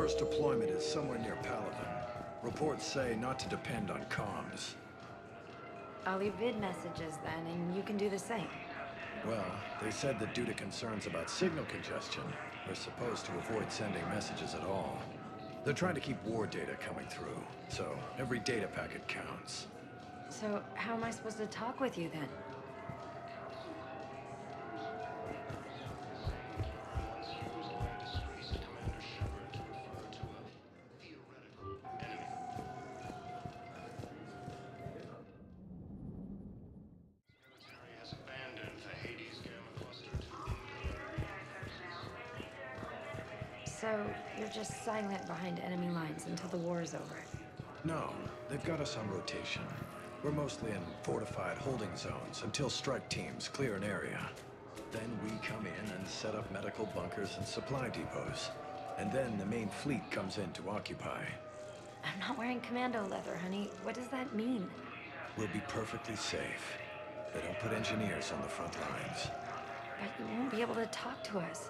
First deployment is somewhere near Paragon. Reports say not to depend on comms. I'll leave vid messages then, and you can do the same. Well, they said that due to concerns about signal congestion, we're supposed to avoid sending messages at all. They're trying to keep war data coming through, so every data packet counts. So how am I supposed to talk with you then? So you're just silent behind enemy lines until the war is over? No, they've got us on rotation. We're mostly in fortified holding zones until strike teams clear an area. Then we come in and set up medical bunkers and supply depots. And then the main fleet comes in to occupy. I'm not wearing commando leather, honey. What does that mean? We'll be perfectly safe. They don't put engineers on the front lines. But you won't be able to talk to us.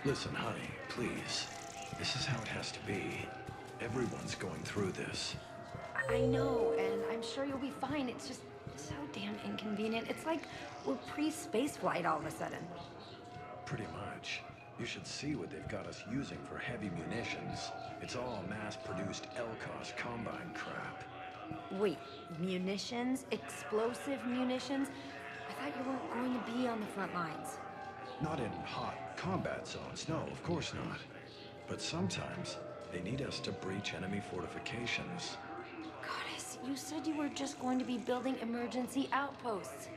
Listen, honey, please. This is how it has to be. Everyone's going through this. I know, and I'm sure you'll be fine. It's just so damn inconvenient. It's like we're pre-space flight all of a sudden. Pretty much. You should see what they've got us using for heavy munitions. It's all mass-produced LCOS combine crap. Wait, munitions? Explosive munitions? I thought you weren't going to be on the front lines. Not in hot combat zones, no, of course not. But sometimes, they need us to breach enemy fortifications. Goddess, you said you were just going to be building emergency outposts.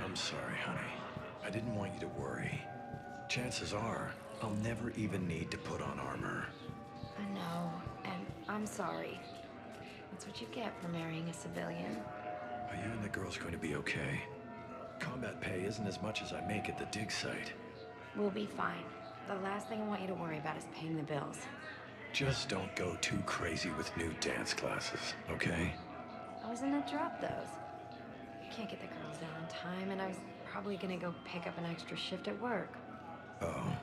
I'm sorry, honey. I didn't want you to worry. Chances are, I'll never even need to put on armor. I know, and I'm sorry. That's what you get for marrying a civilian. Are you and the girls going to be okay? Combat pay isn't as much as I make at the dig site. We'll be fine. The last thing I want you to worry about is paying the bills. Just don't go too crazy with new dance classes, okay? I was gonna drop those. Can't get the girls there on time, and I was probably gonna go pick up an extra shift at work. Oh.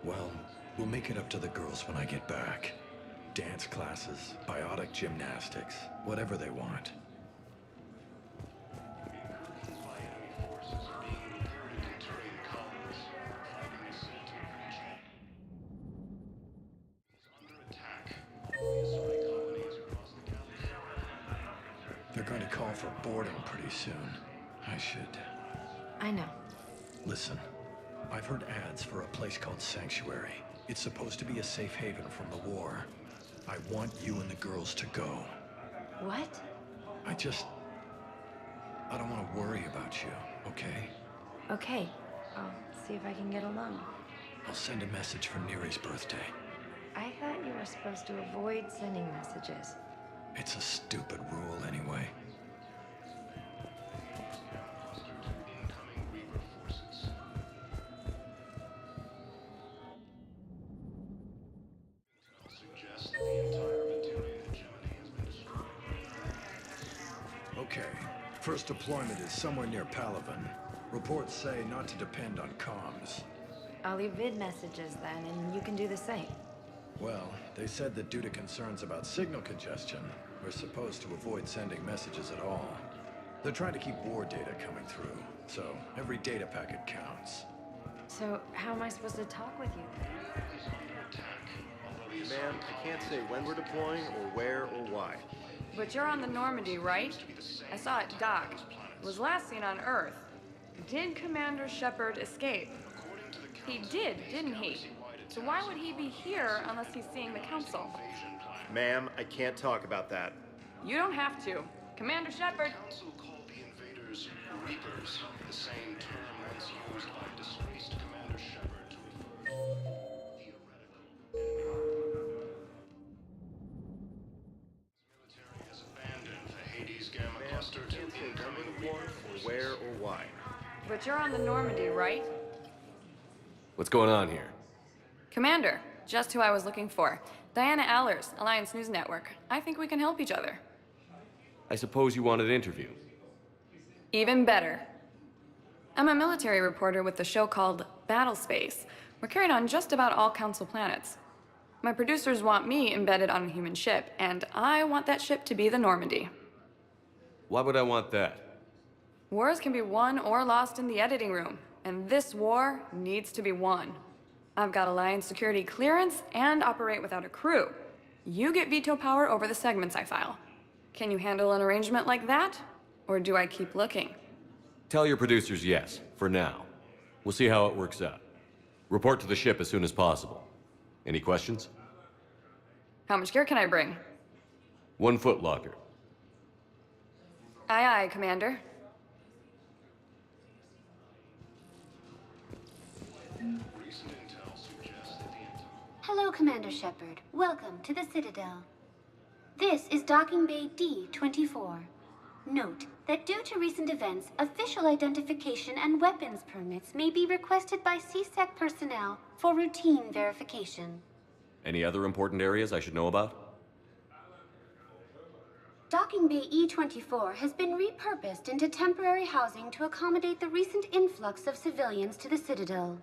Well, we'll make it up to the girls when I get back. Dance classes, biotic gymnastics, whatever they want. They're going to call for boarding pretty soon. I should... I know. Listen, I've heard ads for a place called Sanctuary. It's supposed to be a safe haven from the war. I want you and the girls to go. What? I don't want to worry about you, okay? Okay. I'll see if I can get along. I'll send a message for Neri's birthday. I thought you were supposed to avoid sending messages. It's a stupid rule anyway. Okay, first deployment is somewhere near Paragon. Reports say not to depend on comms. I'll leave vid messages then, and you can do the same. Well, they said that due to concerns about signal congestion, we're supposed to avoid sending messages at all. They're trying to keep war data coming through, so every data packet counts. So how am I supposed to talk with you? Ma'am, I can't say when we're deploying, or where, or why. But you're on the Normandy, right? I saw it dock. It was last seen on Earth. Did Commander Shepard escape? He did, didn't he? So why would he be here unless he's seeing the Council? Ma'am, I can't talk about that. You don't have to. Commander Shepard! Reapers, the same term once used by disgraced Commander Shepard to refer military has abandoned the Hades Gamma cluster to Can't say when incoming we're deploying, Reaper or forces. where, or why. But you're on the Normandy, right? What's going on here? Commander, just who I was looking for. Diana Allers, Alliance News Network. I think we can help each other. I suppose you want an interview. Even better. I'm a military reporter with the show called Battle Space. We're carried on just about all Council planets. My producers want me embedded on a human ship, and I want that ship to be the Normandy. Why would I want that? Wars can be won or lost in the editing room, and this war needs to be won. I've got Alliance security clearance and operate without a crew. You get veto power over the segments I file. Can you handle an arrangement like that? Or do I keep looking? Tell your producers yes, for now. We'll see how it works out. Report to the ship as soon as possible. Any questions? How much gear can I bring? 1 foot locker. Aye, aye, Commander. Recent intel suggests that the Hello, Commander Shepard. Welcome to the Citadel. This is Docking Bay D-24. Note that due to recent events, official identification and weapons permits may be requested by CSEC personnel for routine verification. Any other important areas I should know about? Docking Bay E-24 has been repurposed into temporary housing to accommodate the recent influx of civilians to the Citadel.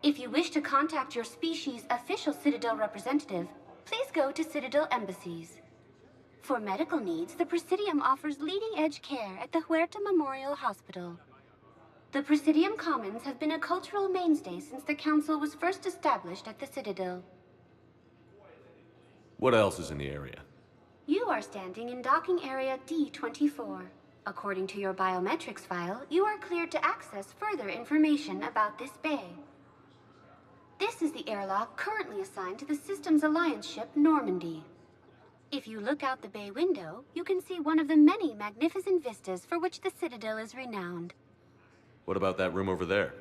If you wish to contact your species' official Citadel representative, please go to Citadel embassies. For medical needs, the Presidium offers leading-edge care at the Huerta Memorial Hospital. The Presidium Commons have been a cultural mainstay since the Council was first established at the Citadel. What else is in the area? You are standing in docking area D-24. According to your biometrics file, you are cleared to access further information about this bay. This is the airlock currently assigned to the Systems Alliance ship Normandy. If you look out the bay window, you can see one of the many magnificent vistas for which the Citadel is renowned. What about that room over there?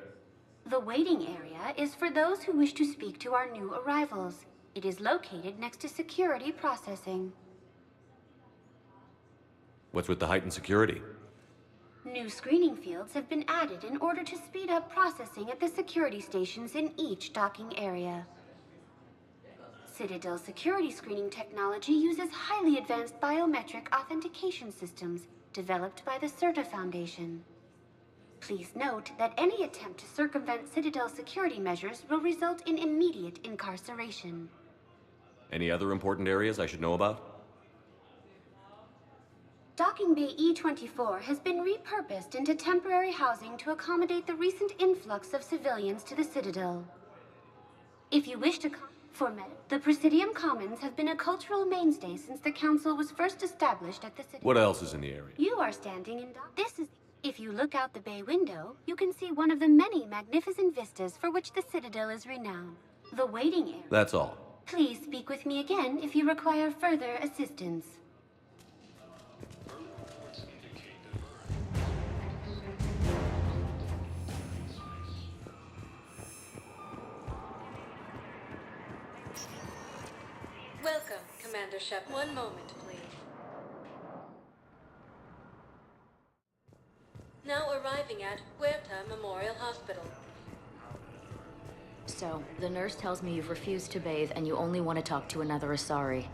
The waiting area is for those who wish to speak to our new arrivals. It is located next to security processing. What's with the heightened security? New screening fields have been added in order to speed up processing at the security stations in each docking area. Citadel security screening technology uses highly advanced biometric authentication systems developed by the CERTA Foundation. Please note that any attempt to circumvent Citadel security measures will result in immediate incarceration. Any other important areas I should know about? Docking Bay E-24 has been repurposed into temporary housing to accommodate the recent influx of civilians to the Citadel. If you wish to the Presidium Commons have been a cultural mainstay since the Council was first established at the Citadel. What else is in the area? You are standing in This is... If you look out the bay window, you can see one of the many magnificent vistas for which the Citadel is renowned. The waiting area. That's all. Please speak with me again if you require further assistance. Welcome, Commander Shepard. One moment, please. Now arriving at Huerta Memorial Hospital. So, the nurse tells me you've refused to bathe and you only want to talk to another Asari.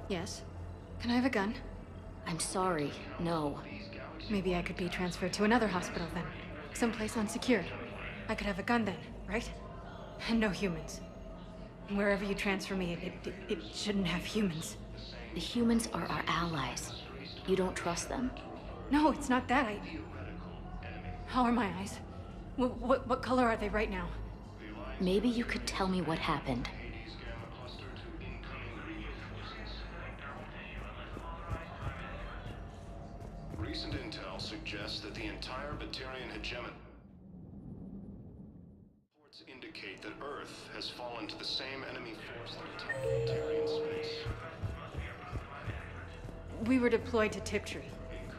Yes. Can I have a gun? I'm sorry, no. Maybe I could be transferred to another hospital then. Someplace unsecured. I could have a gun then, right? And no humans. Wherever you transfer me, it shouldn't have humans. The humans are our allies. You don't trust them? No, it's not that. How are my eyes? What color are they right now? Maybe you could tell me what happened. recent intel suggests that the entire Batarian hegemony reports indicate that Earth has fallen to the same enemy force that attacked Batarian space. We were deployed to Tiptree.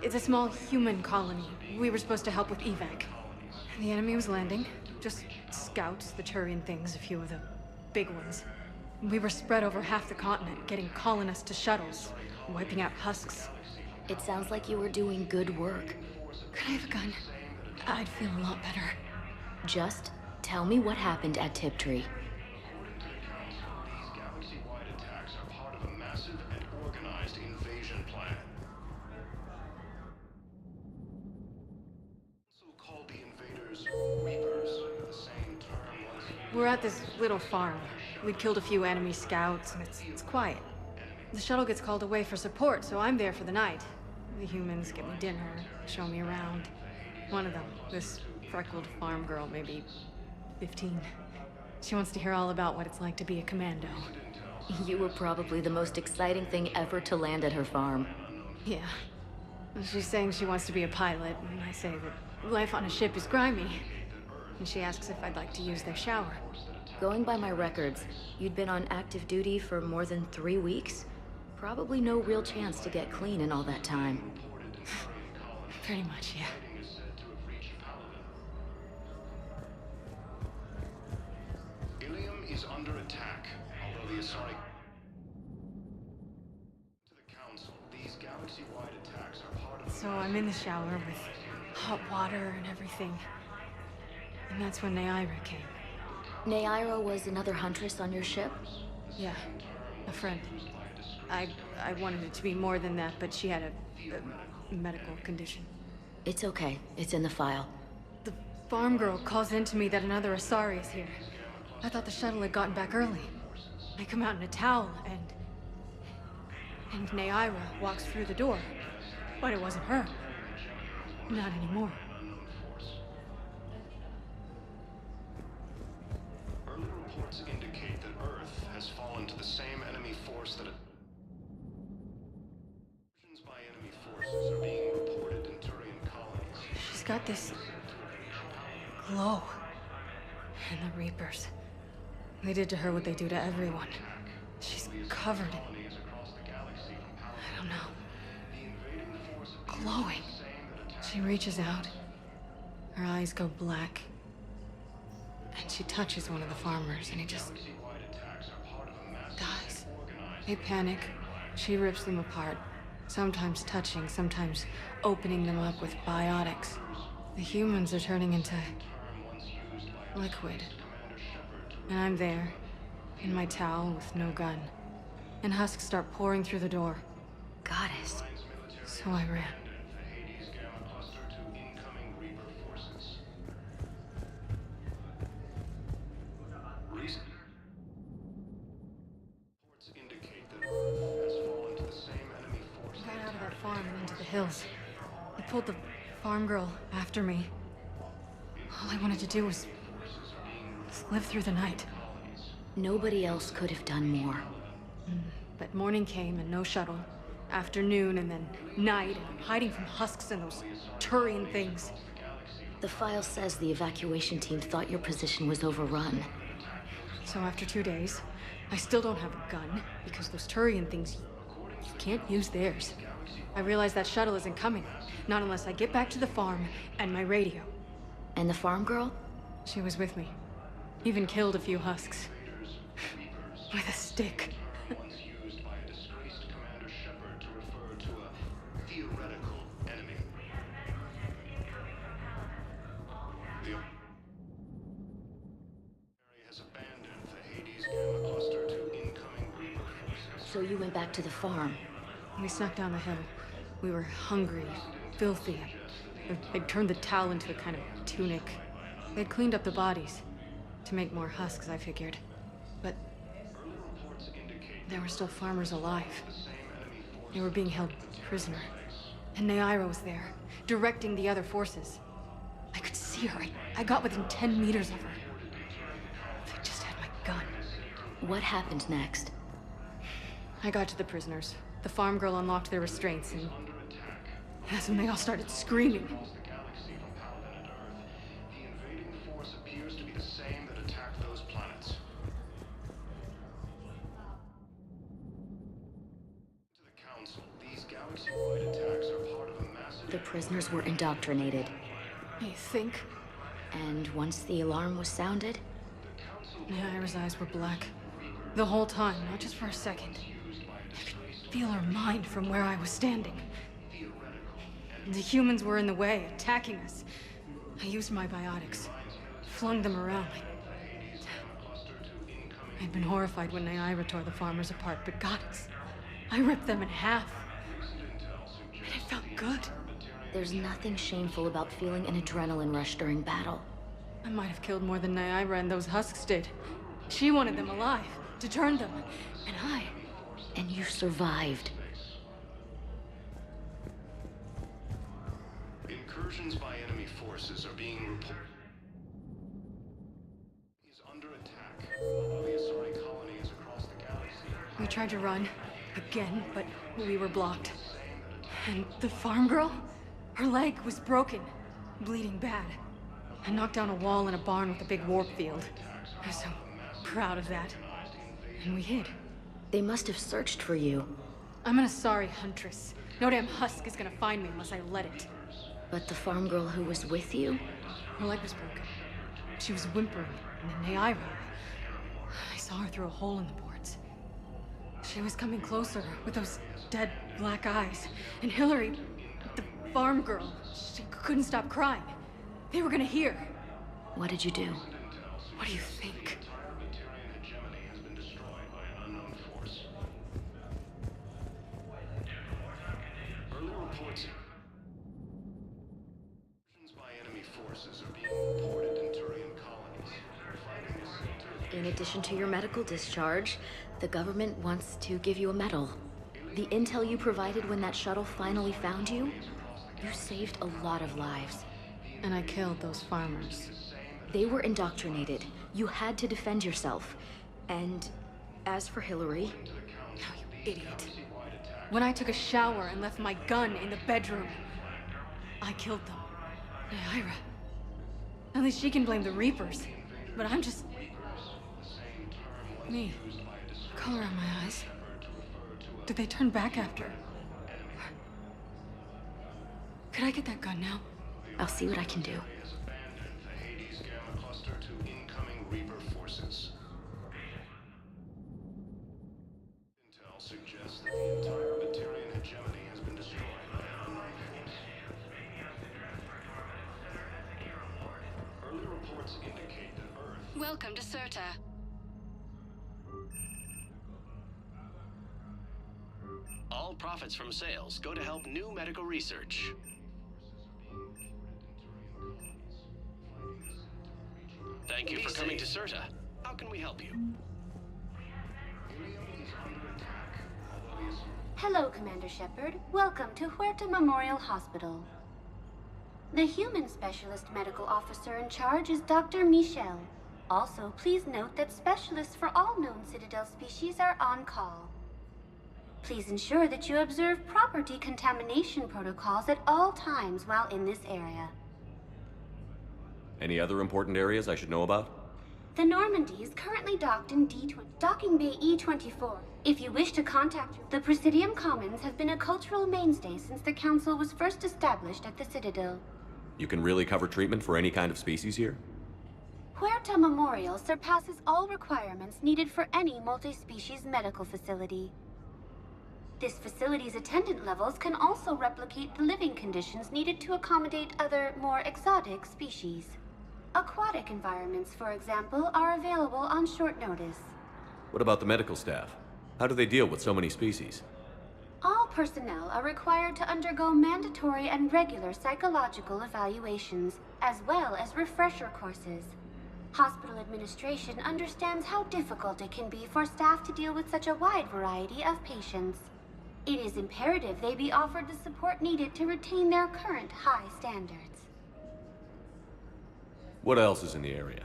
It's a small human colony. We were supposed to help with evac. The enemy was landing. Just scouts, the Turian things, a few of the big ones. We were spread over half the continent, getting colonists to shuttles, wiping out husks. It sounds like you were doing good work. Could I have a gun? I'd feel a lot better. Just tell me what happened at Tiptree. These galaxy-wide attacks are part of a massive and organized invasion plan. Also called the invaders Reapers, the same term once used. We're at this little farm. We'd killed a few enemy scouts, and it's quiet. The shuttle gets called away for support, so I'm there for the night. The humans get me dinner, show me around. One of them, this freckled farm girl, maybe 15. She wants to hear all about what it's like to be a commando. You were probably the most exciting thing ever to land at her farm. Yeah. She's saying she wants to be a pilot, and I say that life on a ship is grimy. And she asks if I'd like to use their shower. Going by my records, you'd been on active duty for more than 3 weeks. Probably no real chance to get clean in all that time. Pretty much, yeah. Ilium is under attack, although the Asari... To the Council, these galaxy-wide attacks are part of... So I'm in the shower with hot water and everything. And that's when Naira came. Naira was another huntress on your ship? Yeah, a friend. I wanted it to be more than that, but she had a medical condition. It's okay. It's in the file. The farm girl calls in to me that another Asari is here. I thought the shuttle had gotten back early. I come out in a towel, and Naira walks through the door. But it wasn't her. Not anymore. Early reports indicate that Earth has fallen to the same enemy force that... Incursions by enemy forces are being reported in Turian colonies. She's got this glow. And the Reapers. They did to her what they do to everyone. She's covered in... I don't know. Glowing. She reaches out. Her eyes go black. And she touches one of the farmers, and he just... dies. They panic. She rips them apart. Sometimes touching, sometimes opening them up with biotics. The humans are turning into... liquid. And I'm there, in my towel with no gun. And husks start pouring through the door. Goddess. So I ran. I got out of that farm and into the hills. I pulled the farm girl after me. All I wanted to do was live through the night. Nobody else could have done more. But morning came and no shuttle. Afternoon and then night, and I'm hiding from husks and those Turian things. The file says the evacuation team thought your position was overrun. So after 2 days, I still don't have a gun, because those Turian things, you can't use theirs. I realize that shuttle isn't coming, not unless I get back to the farm and my radio. And the farm girl? She was with me. Even killed a few husks. With a stick. Once used by a disgraced Commander Shepard to refer to a theoretical enemy. The area has abandoned the Hades Gamma Cluster to incoming Reaper forces. So you went back to the farm. We snuck down the hill. We were hungry, filthy. They'd turned the towel into a kind of tunic. They'd cleaned up the bodies. To make more husks, I figured. But there were still farmers alive. They were being held prisoner. And Naira was there, directing the other forces. I could see her. I got within 10 meters of her. If I just had my gun. What happened next? I got to the prisoners. The farm girl unlocked their restraints, and that's when they all started screaming. Appears to be the same that attacked those planets. To the Council, these galaxy-wide attacks are part of a massive The prisoners were indoctrinated. You think? And once the alarm was sounded, Naira's eyes were black. The whole time, not just for a second. I could feel her mind from where I was standing. The humans were in the way, attacking us. I used my biotics, flung them around. I'd been horrified when Naira tore the farmers apart, but goddess, I ripped them in half. And it felt good. there's nothing shameful about feeling an adrenaline rush during battle. I might have killed more than Naira and those husks did. She wanted them alive, to turn them, and I... And you survived. Incursions by enemy forces are being reported. Is under attack. The Asari colony is across the galaxy. We tried to run, again, but we were blocked. And the farm girl? Her leg was broken, bleeding bad. I knocked down a wall in a barn with a big warp field. I was so proud of that. And we hid. They must have searched for you. I'm an Asari huntress. No damn husk is gonna find me unless I let it. But the farm girl who was with you? Her leg was broken. She was whimpering, and then Naira. I saw her through a hole in the boards. She was coming closer with those dead black eyes. And Hillary, the farm girl, she couldn't stop crying. They were gonna hear. What did you do? What do you think? Early reports by enemy forces are being reported in Turian colonies. In addition to your medical discharge, the government wants to give you a medal. The intel you provided when that shuttle finally found you, you saved a lot of lives. And I killed those farmers. They were indoctrinated. You had to defend yourself. And as for Hillary... Oh, you idiot. When I took a shower and left my gun in the bedroom, I killed them. Naira. At least she can blame the Reapers. But I'm just... me. Color on my eyes. Did they turn back after? Could I get that gun now? I'll see what I can do. Has abandoned the Hades Gamma cluster to incoming Reaper forces. Intel suggests that the entire Batarian hegemony has been destroyed by an unknown force. Early reports indicate that Earth... Welcome to Serta. All profits from sales go to help new medical research. Thank you for coming to Serta. How can we help you? Hello, Commander Shepard. Welcome to Huerta Memorial Hospital. The human specialist medical officer in charge is Dr. Michel. Also, please note that specialists for all known Citadel species are on call. Please ensure that you observe proper decontamination protocols at all times while in this area. Any other important areas I should know about? The Normandy is currently docked in Docking Bay E-24. If you wish to contact the Presidium Commons have been a cultural mainstay since the Council was first established at the Citadel. You can really cover treatment for any kind of species here? Huerta Memorial surpasses all requirements needed for any multi-species medical facility. This facility's attendant levels can also replicate the living conditions needed to accommodate other, more exotic species. Aquatic environments, for example, are available on short notice. What about the medical staff? How do they deal with so many species? All personnel are required to undergo mandatory and regular psychological evaluations, as well as refresher courses. Hospital administration understands how difficult it can be for staff to deal with such a wide variety of patients. It is imperative they be offered the support needed to retain their current high standards. What else is in the area?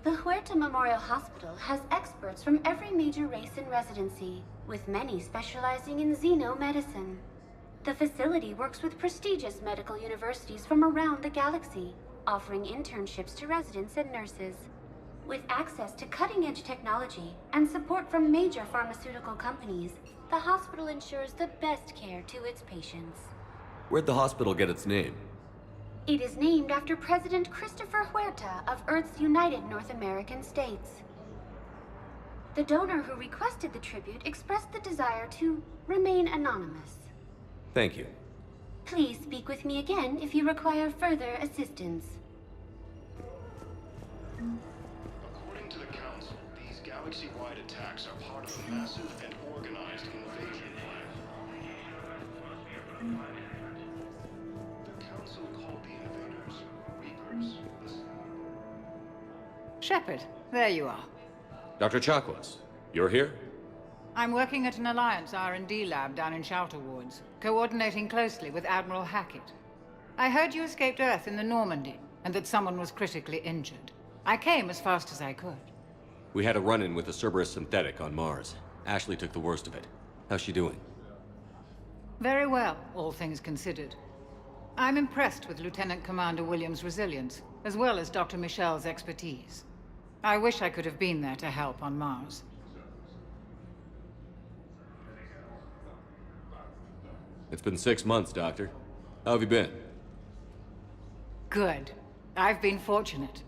The Huerta Memorial Hospital has experts from every major race in residency, with many specializing in xenomedicine. The facility works with prestigious medical universities from around the galaxy, offering internships to residents and nurses. With access to cutting-edge technology and support from major pharmaceutical companies, the hospital ensures the best care to its patients. Where'd the hospital get its name? It is named after President Christopher Huerta of Earth's United North American States. The donor who requested the tribute expressed the desire to remain anonymous. Thank you. Please speak with me again if you require further assistance. According to the Council, these galaxy-wide attacks are part of a massive and organized invasion plan. The Council called the invaders Reapers. Shepard, there you are. Dr. Chakwas, you're here? I'm working at an Alliance R&D lab down in Shelter Wards, coordinating closely with Admiral Hackett. I heard you escaped Earth in the Normandy, and that someone was critically injured. I came as fast as I could. We had a run-in with the Cerberus synthetic on Mars. Ashley took the worst of it. How's she doing? Very well, all things considered. I'm impressed with Lieutenant Commander Williams' resilience, as well as Dr. Michel's expertise. I wish I could have been there to help on Mars. It's been 6 months, Doctor. How have you been? Good. I've been fortunate.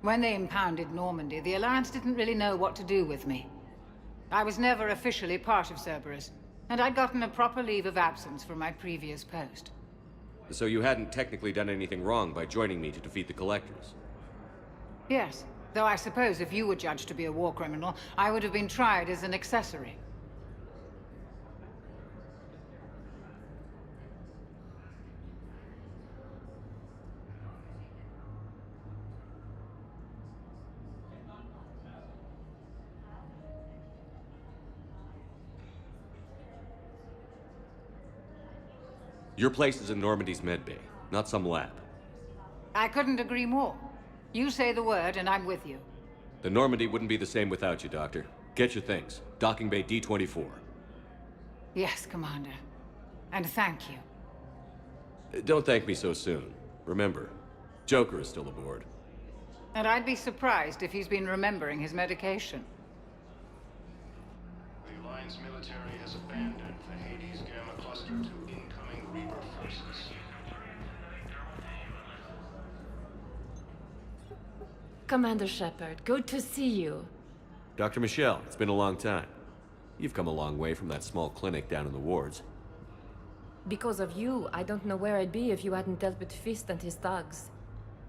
When they impounded Normandy, the Alliance didn't really know what to do with me. I was never officially part of Cerberus, and I'd gotten a proper leave of absence from my previous post. So you hadn't technically done anything wrong by joining me to defeat the Collectors? Yes, though I suppose if you were judged to be a war criminal, I would have been tried as an accessory. Your place is in Normandy's medbay, not some lab. I couldn't agree more. You say the word, and I'm with you. The Normandy wouldn't be the same without you, Doctor. Get your things. Docking Bay D-24. Yes, Commander. And thank you. Don't thank me so soon. Remember, Joker is still aboard. And I'd be surprised if he's been remembering his medication. The Alliance military has abandoned the Hades Gamma Cluster to incoming Reaper forces. Commander Shepard, good to see you. Dr. Michel, it's been a long time. You've come a long way from that small clinic down in the wards. Because of you, I don't know where I'd be if you hadn't dealt with Fist and his thugs.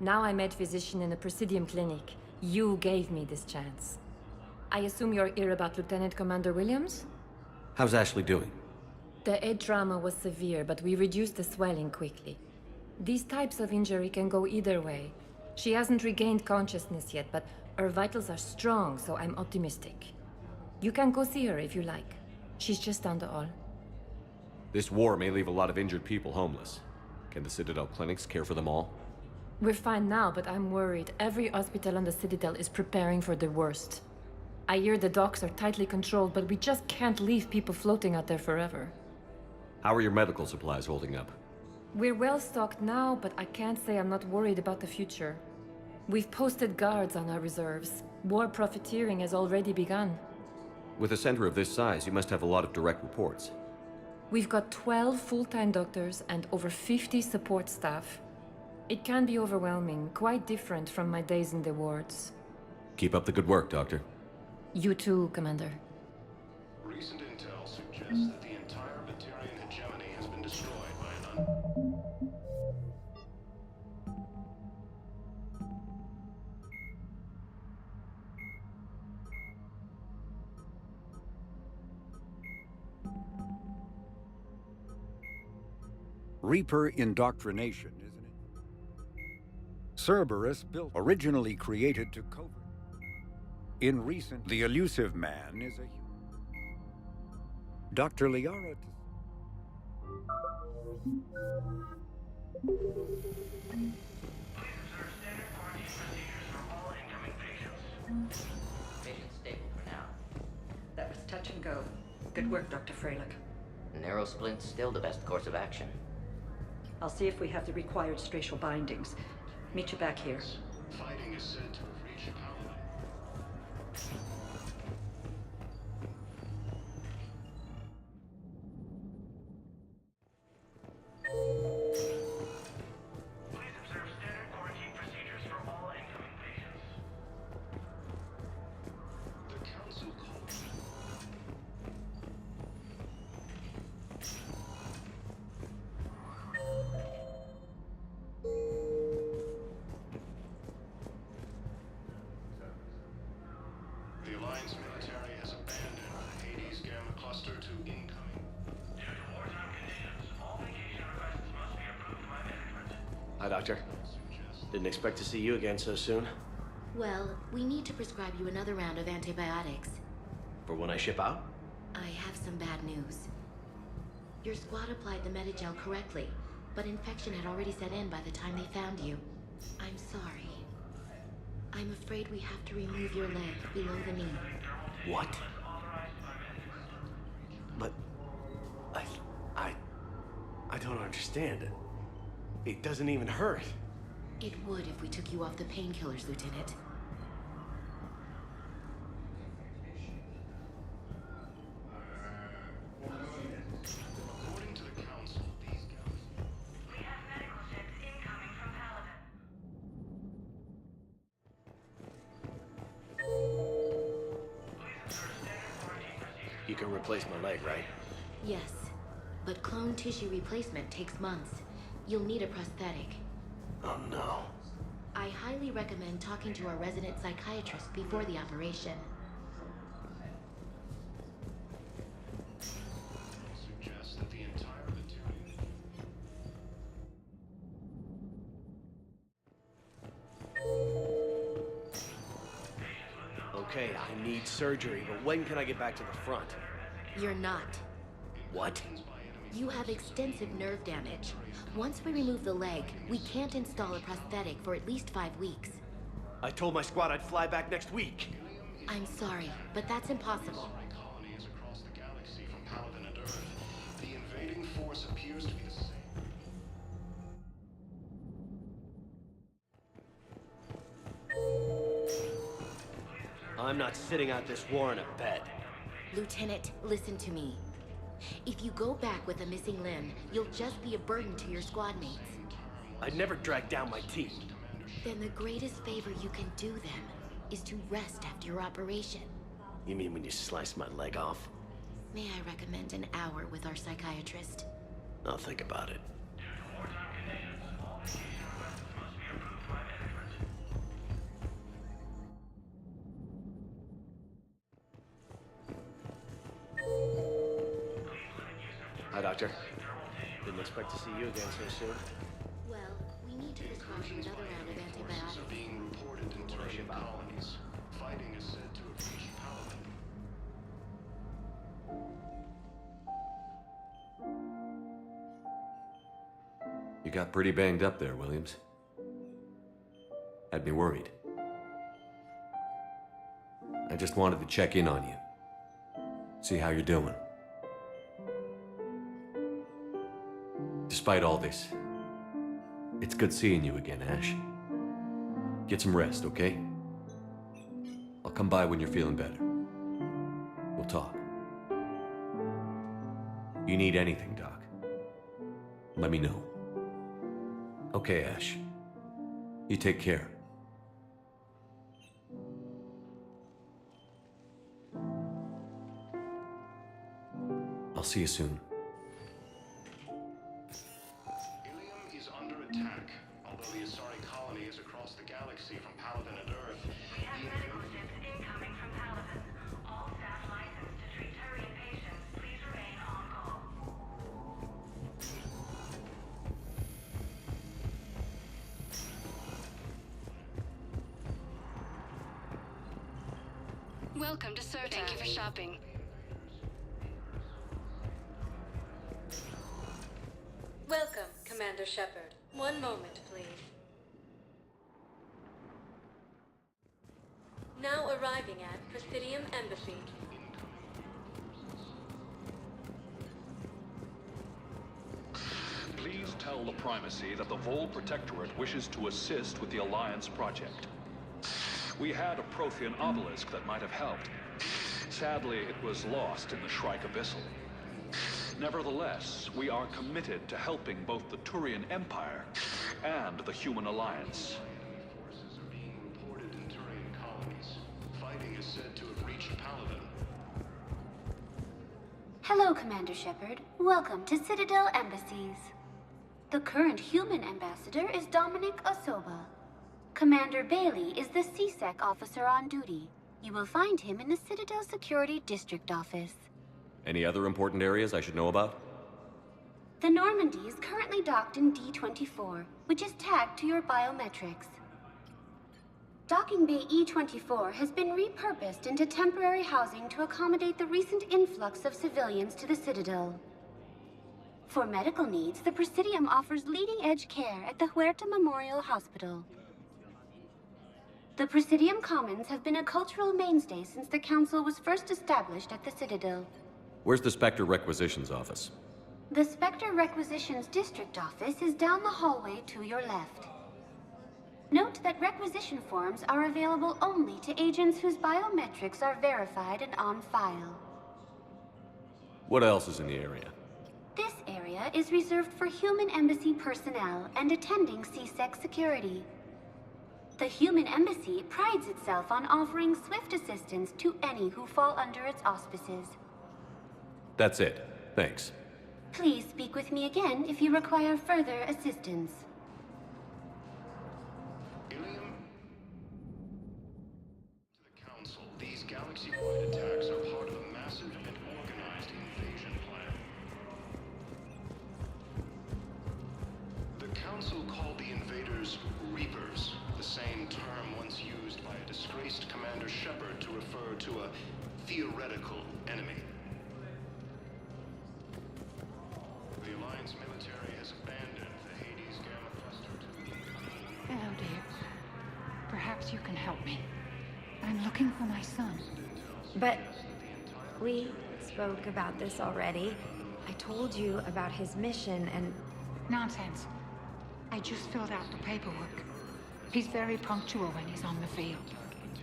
Now I'm med physician in a Presidium clinic. You gave me this chance. I assume you're here about Lieutenant Commander Williams? How's Ashley doing? The head trauma was severe, but we reduced the swelling quickly. These types of injury can go either way. She hasn't regained consciousness yet, but her vitals are strong, so I'm optimistic. You can go see her if you like. She's just down the hall. This war may leave a lot of injured people homeless. Can the Citadel clinics care for them all? We're fine now, but I'm worried. Every hospital on the Citadel is preparing for the worst. I hear the docks are tightly controlled, but we just can't leave people floating out there forever. How are your medical supplies holding up? We're well stocked now, but I can't say I'm not worried about the future. We've posted guards on our reserves. War profiteering has already begun. With a center of this size, you must have a lot of direct reports. We've got 12 full-time doctors and over 50 support staff. It can be overwhelming, quite different from my days in the wards. Keep up the good work, Doctor. You too, Commander. Recent intel suggests that the entire Batarian hegemony has been destroyed by an Reaper indoctrination, isn't it? Cerberus built, originally created to covert. In recent, the elusive man is a human. Dr. Liara. Patient's stable for now. That was touch and go. Good work, Dr. Freilich. Narrow splint's still the best course of action. I'll see if we have the required spatial bindings. Meet you back here. Fighting is said to have reached Paragon. Hi, Doctor. Didn't expect to see you again so soon. Well, we need to prescribe you another round of antibiotics. For when I ship out? I have some bad news. Your squad applied the Medigel correctly, but infection had already set in by the time they found you. I'm sorry. I'm afraid we have to remove your leg below the knee. What? But... I don't understand it. It doesn't even hurt. It would if we took you off the painkillers, Lieutenant. According to the Council, these galaxies... We have medical ships incoming from Paladin. You can replace my leg, right? Yes, but clone tissue replacement takes months. You'll need a prosthetic. Oh no. I highly recommend talking to our resident psychiatrist before the operation. Suggests that the entire material... Okay, I need surgery, but when can I get back to the front? You're not. What? You have extensive nerve damage. Once we remove the leg, we can't install a prosthetic for at least 5 weeks. I told my squad I'd fly back next week. I'm sorry, but that's impossible. colonies across the galaxy from Paladin and Earth. The invading force appears to be the same. I'm not sitting out this war in a bed. Lieutenant, listen to me. If you go back with a missing limb, you'll just be a burden to your squad mates. I'd never drag down my team. Then the greatest favor you can do them is to rest after your operation. You mean when you sliced my leg off? May I recommend an hour with our psychiatrist? I'll think about it. Hi, Doctor. Didn't expect to see you again so soon. Well, we need to prescribe you another round of antibiotics. Are being reported in Turian colonies. Fighting is said to have reached Paladin. You got pretty banged up there, Williams. Had me worried. I just wanted to check in on you. See how you're doing. Despite all this, it's good seeing you again, Ash. Get some rest, okay? I'll come by when you're feeling better. We'll talk. You need anything, Doc, let me know. Okay, Ash. You take care. I'll see you soon. Ilium is under attack. Although the Asari colony is across the galaxy from Paladin and Earth, We have medical ships incoming from Paladin. All staff licensed to treat Turian patients, please remain on call. Welcome to Serta. Thank you for shopping. Welcome, Commander Shepard. One moment, please. Now arriving at Presidium Embassy. Please tell the Primacy that the Vol Protectorate wishes to assist with the Alliance project. We had a Prothean obelisk that might have helped. Sadly, it was lost in the Shrike Abyssal. Nevertheless, we are committed to helping both the Turian Empire and the Human Alliance. forces are being reported in Turian colonies. Fighting is said to have reached Paladin. Hello, Commander Shepard. Welcome to Citadel Embassies. The current human ambassador is Dominic Osoba. Commander Bailey is the CSEC officer on duty. You will find him in the Citadel Security District Office. Any other important areas I should know about? The Normandy is currently docked in D24, which is tagged to your biometrics. Docking Bay E24 has been repurposed into temporary housing to accommodate the recent influx of civilians to the Citadel. For medical needs, the Presidium offers leading-edge care at the Huerta Memorial Hospital. The Presidium Commons have been a cultural mainstay since the Council was first established at the Citadel. Where's the Spectre Requisitions office? The Spectre Requisitions District Office is down the hallway to your left. Note that requisition forms are available only to agents whose biometrics are verified and on file. What else is in the area? This area is reserved for human embassy personnel and attending CSEC security. The human embassy prides itself on offering swift assistance to any who fall under its auspices. That's it. Thanks. Please speak with me again if you require further assistance. These galaxy-wide attacks are part of a massive and organized invasion plan. The Council called the invaders Reapers, the same term once used by a disgraced Commander Shepard to refer to a theoretical enemy. The Alliance military has abandoned the Hades Gamma Cluster to... Hello, dear. Perhaps you can help me. I'm looking for my son. But we spoke about this already. I told you about his mission and... Nonsense. I just filled out the paperwork. He's very punctual when he's on the field.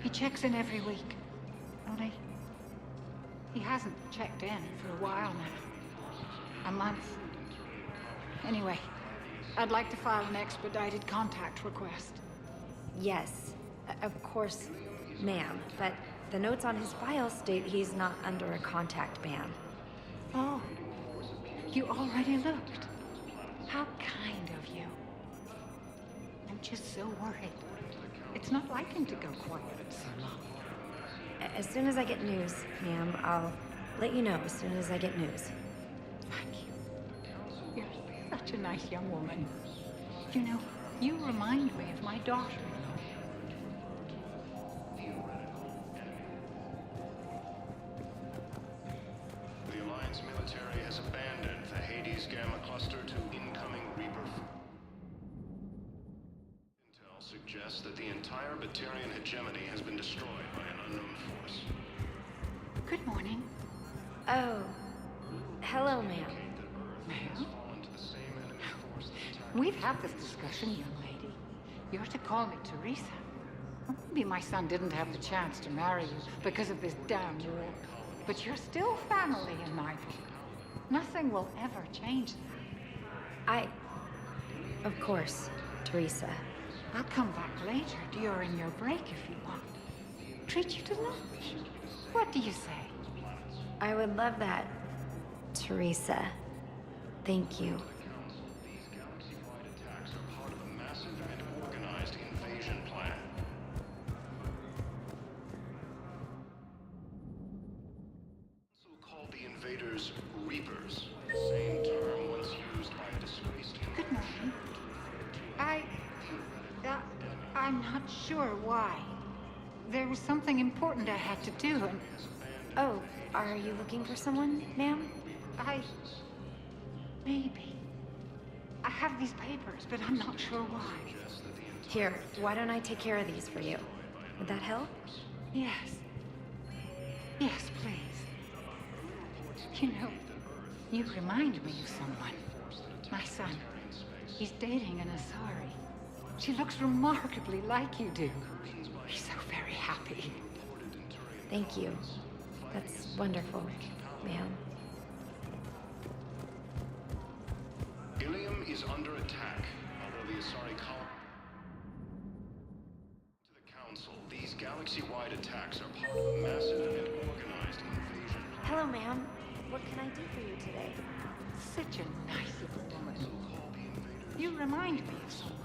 He checks in every week. Only, he hasn't checked in for a while now. A month. Anyway, I'd like to file an expedited contact request. Yes, of course, ma'am. But the notes on his file state he's not under a contact ban. Oh, you already looked. How kind of you. I'm just so worried. It's not like him to go quiet so long. As soon as I get news, ma'am, I'll let you know as soon as I get news. Thank you. You're such a nice young woman. You know, you remind me of my daughter. The Alliance military has abandoned the Hades Gamma Cluster to incoming Reaper. Intel suggests that the entire Batarian hegemony has been destroyed by an unknown force. Good morning. Oh, hello, ma'am. Ma'am? We've had this discussion, young lady. You're to call me Teresa. Well, maybe my son didn't have the chance to marry you because of this damn war. But you're still family in my book. Nothing will ever change that. Of course, Teresa. I'll come back later during your break if you want. Treat you to lunch. What do you say? I would love that, Teresa. Thank you. These galaxy-wide attacks are part of a massive and organized invasion plan. Also called the invaders Reapers, the same term once used by a disgraced... Good morning. I'm not sure why. There was something important I had to do, and... Oh, are you looking for someone, ma'am? Maybe. I have these papers, but I'm not sure why. Here, why don't I take care of these for you? Would that help? Yes. Yes, please. You know, you remind me of someone. My son. He's dating an Asari. She looks remarkably like you do. He's so very happy. Thank you. That's wonderful, ma'am. Ilium is under attack, although the Asari colony... To the Council, these galaxy-wide attacks are part of a massive and organized invasion. Hello, ma'am. What can I do for you today? Such a nice little woman. You remind me of someone.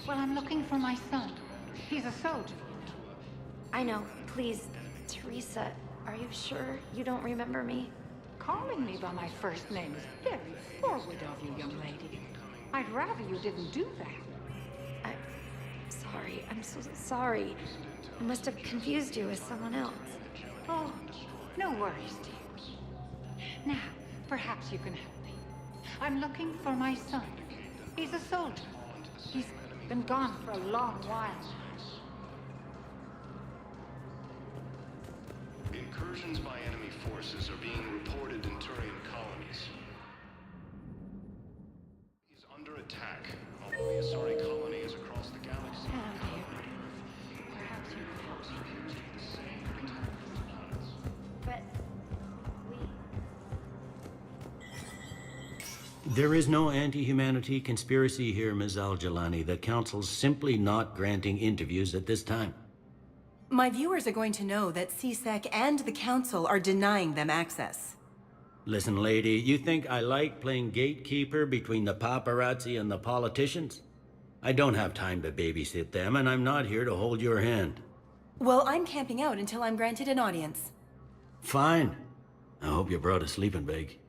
Well, I'm looking for my son. He's a soldier, you know. I know. Please, Teresa, are you sure you don't remember me? Of Calling me by my first name is very forward of you, young lady. I'd rather you didn't do that. Sorry, I'm so sorry. I must have confused you with someone else. Oh, no worries, dear. Now, perhaps you can help me. I'm looking for my son. He's a soldier. He's been gone for a long while now. Incursions by enemy forces are being reported in Turian colonies. He's under attack, although the Asari colony is across the galaxy. Perhaps you can help me. But There is no anti-humanity conspiracy here, Ms. Al-Jalani. The Council's simply not granting interviews at this time. My viewers are going to know that CSEC and the Council are denying them access. Listen, lady, you think I like playing gatekeeper between the paparazzi and the politicians? I don't have time to babysit them, and I'm not here to hold your hand. Well, I'm camping out until I'm granted an audience. Fine. I hope you brought a sleeping bag.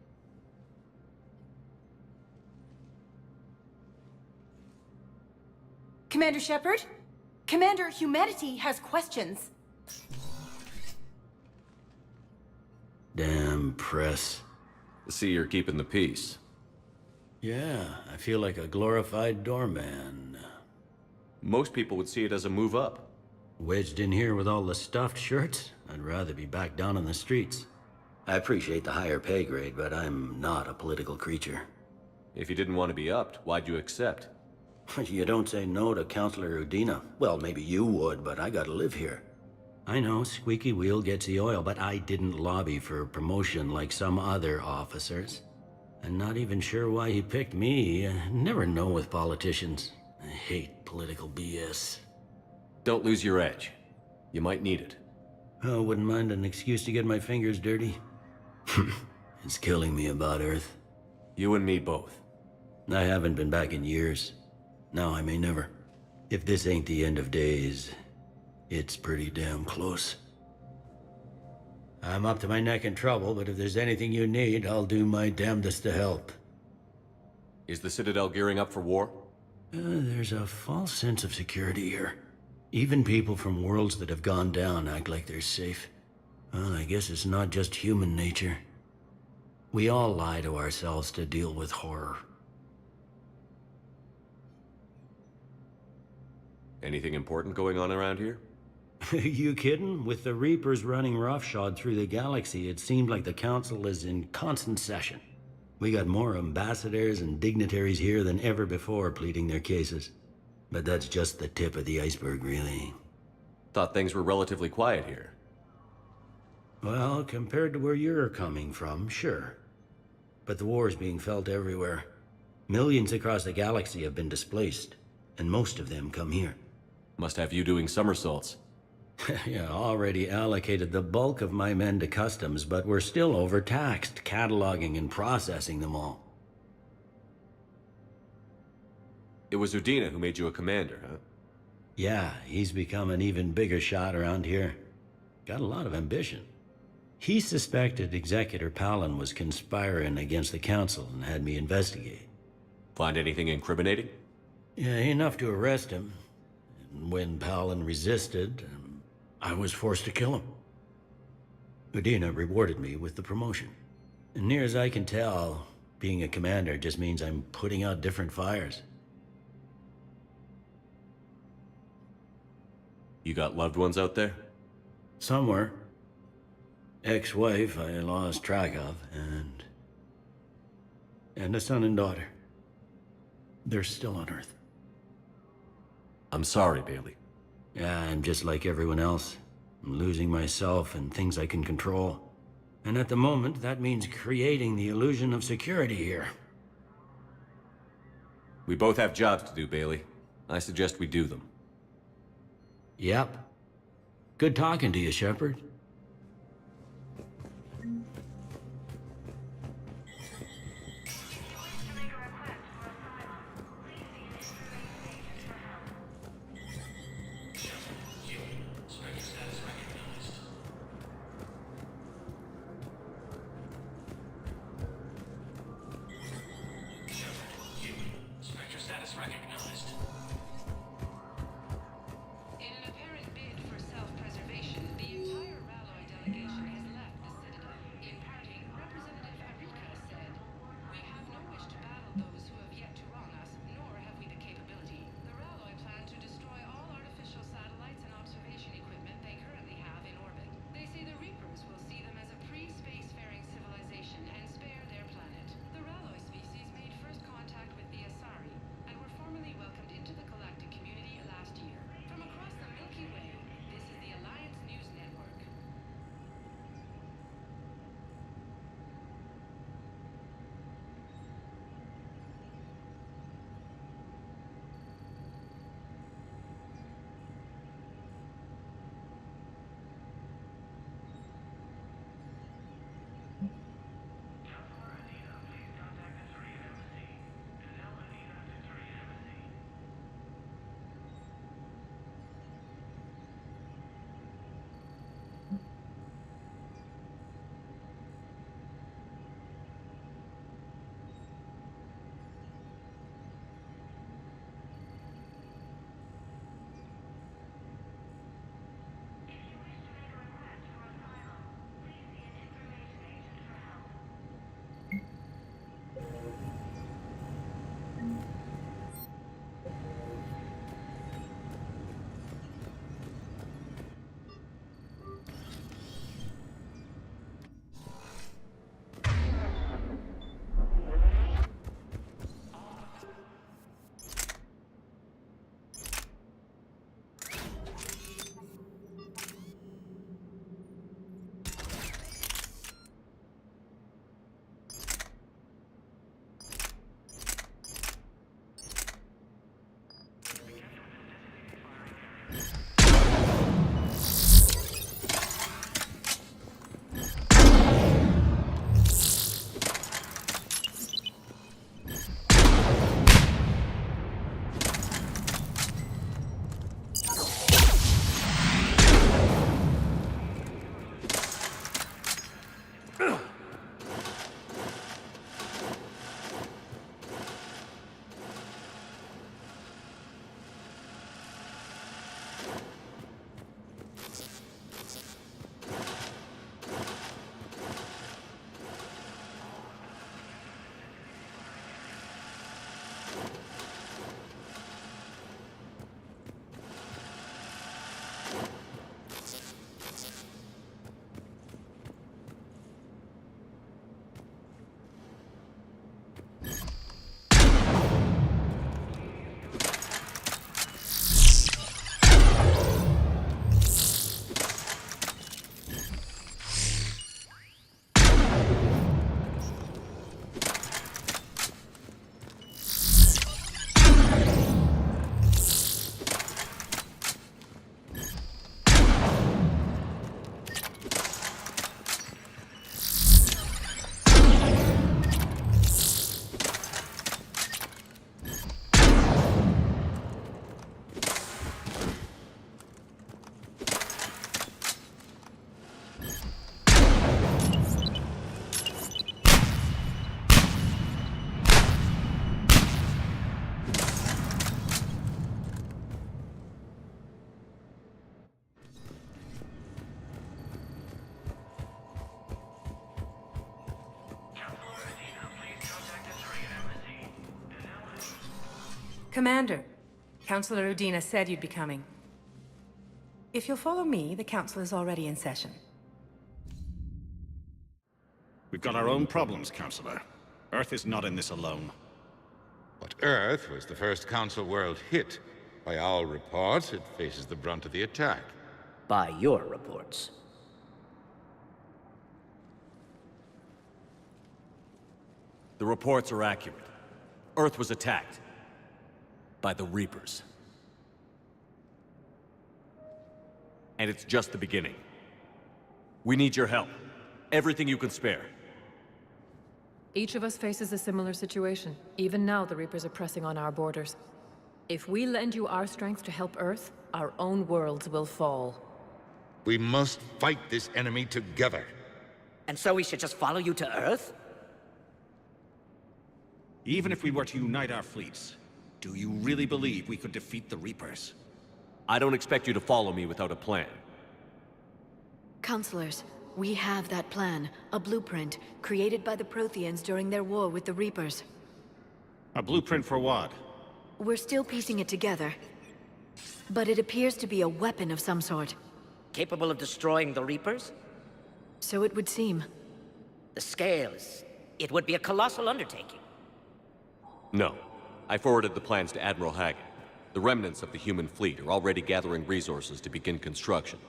Commander Shepard? Commander, humanity has questions. Damn press. See, you're keeping the peace. Yeah, I feel like a glorified doorman. Most people would see it as a move up. Wedged in here with all the stuffed shirts? I'd rather be back down in the streets. I appreciate the higher pay grade, but I'm not a political creature. If you didn't want to be upped, why'd you accept? You don't say no to Counselor Udina. Well, maybe you would, but I gotta live here. I know, squeaky wheel gets the oil, but I didn't lobby for promotion like some other officers. I'm not even sure why he picked me. I never know with politicians. I hate political BS. Don't lose your edge. You might need it. Oh, wouldn't mind an excuse to get my fingers dirty. It's killing me about Earth. You and me both. I haven't been back in years. Now I may never. If this ain't the end of days, it's pretty damn close. I'm up to my neck in trouble, but if there's anything you need, I'll do my damnedest to help. Is the Citadel gearing up for war? There's a false sense of security here. Even people from worlds that have gone down act like they're safe. Well, I guess it's not just human nature. We all lie to ourselves to deal with horror. Anything important going on around here? You kidding? With the Reapers running roughshod through the galaxy, it seemed like the Council is in constant session. We got more ambassadors and dignitaries here than ever before pleading their cases. But that's just the tip of the iceberg, really. Thought things were relatively quiet here. Well, compared to where you're coming from, sure. But the war's being felt everywhere. Millions across the galaxy have been displaced, and most of them come here. Must have you doing somersaults. Yeah, already allocated the bulk of my men to customs, but we're still overtaxed, cataloging and processing them all. It was Udina who made you a commander, huh? Yeah, he's become an even bigger shot around here. Got a lot of ambition. He suspected Executor Palin was conspiring against the Council and had me investigate. Find anything incriminating? Yeah, enough to arrest him. And when Palin resisted, I was forced to kill him. Udina rewarded me with the promotion. And near as I can tell, being a commander just means I'm putting out different fires. You got loved ones out there? Somewhere. Ex-wife I lost track of, and a son and daughter. They're still on Earth. I'm sorry, Bailey. Yeah, I'm just like everyone else. I'm losing myself and things I can control. And at the moment, that means creating the illusion of security here. We both have jobs to do, Bailey. I suggest we do them. Yep. Good talking to you, Shepard. Commander, Councilor Udina said you'd be coming. If you'll follow me, the council is already in session. We've got our own problems, Counselor. Earth is not in this alone. But Earth was the first Council world hit. By all reports, it faces the brunt of the attack. By your reports. The reports are accurate. Earth was attacked. By the Reapers. And it's just the beginning. We need your help. Everything you can spare. Each of us faces a similar situation. Even now, the Reapers are pressing on our borders. If we lend you our strength to help Earth, our own worlds will fall. We must fight this enemy together. And so we should just follow you to Earth? Even if we were to unite our fleets, do you really believe we could defeat the Reapers? I don't expect you to follow me without a plan. Counselors, we have that plan. A blueprint, created by the Protheans during their war with the Reapers. A blueprint for what? We're still piecing it together. But it appears to be a weapon of some sort. Capable of destroying the Reapers? So it would seem. The scales. It would be a colossal undertaking. No. I forwarded the plans to Admiral Hagen. The remnants of the human fleet are already gathering resources to begin construction.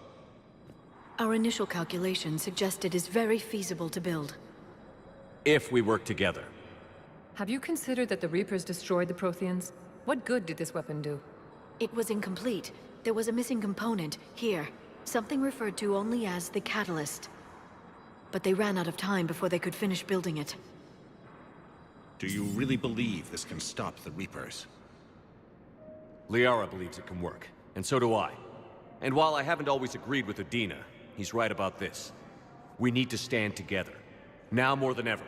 Our initial calculations suggest it is very feasible to build. If we work together. Have you considered that the Reapers destroyed the Protheans? What good did this weapon do? It was incomplete. There was a missing component, here. Something referred to only as the catalyst. But they ran out of time before they could finish building it. Do you really believe this can stop the Reapers? Liara believes it can work, and so do I. And while I haven't always agreed with Udina, he's right about this. We need to stand together. Now more than ever.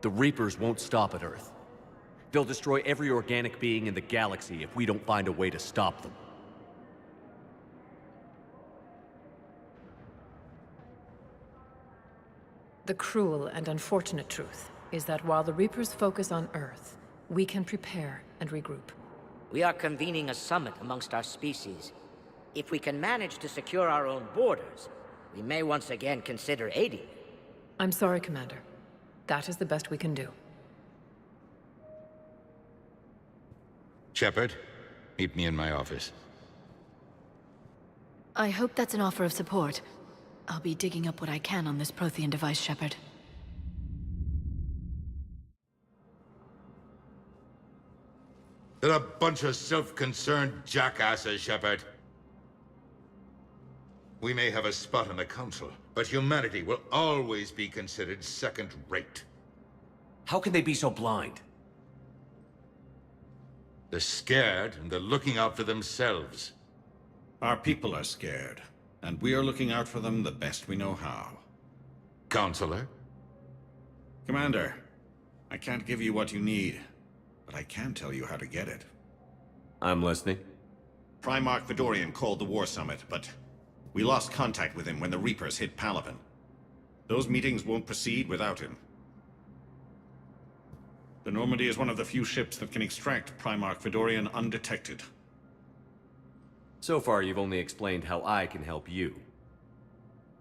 The Reapers won't stop at Earth. They'll destroy every organic being in the galaxy if we don't find a way to stop them. The cruel and unfortunate truth is that while the Reapers focus on Earth, we can prepare and regroup. We are convening a summit amongst our species. If we can manage to secure our own borders, we may once again consider aiding. I'm sorry, Commander. That is the best we can do. Shepard, meet me in my office. I hope that's an offer of support. I'll be digging up what I can on this Prothean device, Shepard. They're a bunch of self-concerned jackasses, Shepard. We may have a spot on the Council, but humanity will always be considered second-rate. How can they be so blind? They're scared, and they're looking out for themselves. Our people are scared, and we are looking out for them the best we know how. Counselor? Commander, I can't give you what you need, but I can tell you how to get it. I'm listening. Primarch Vidorian called the War Summit, but we lost contact with him when the Reapers hit Palaven. Those meetings won't proceed without him. The Normandy is one of the few ships that can extract Primarch Vidorian undetected. So far, you've only explained how I can help you.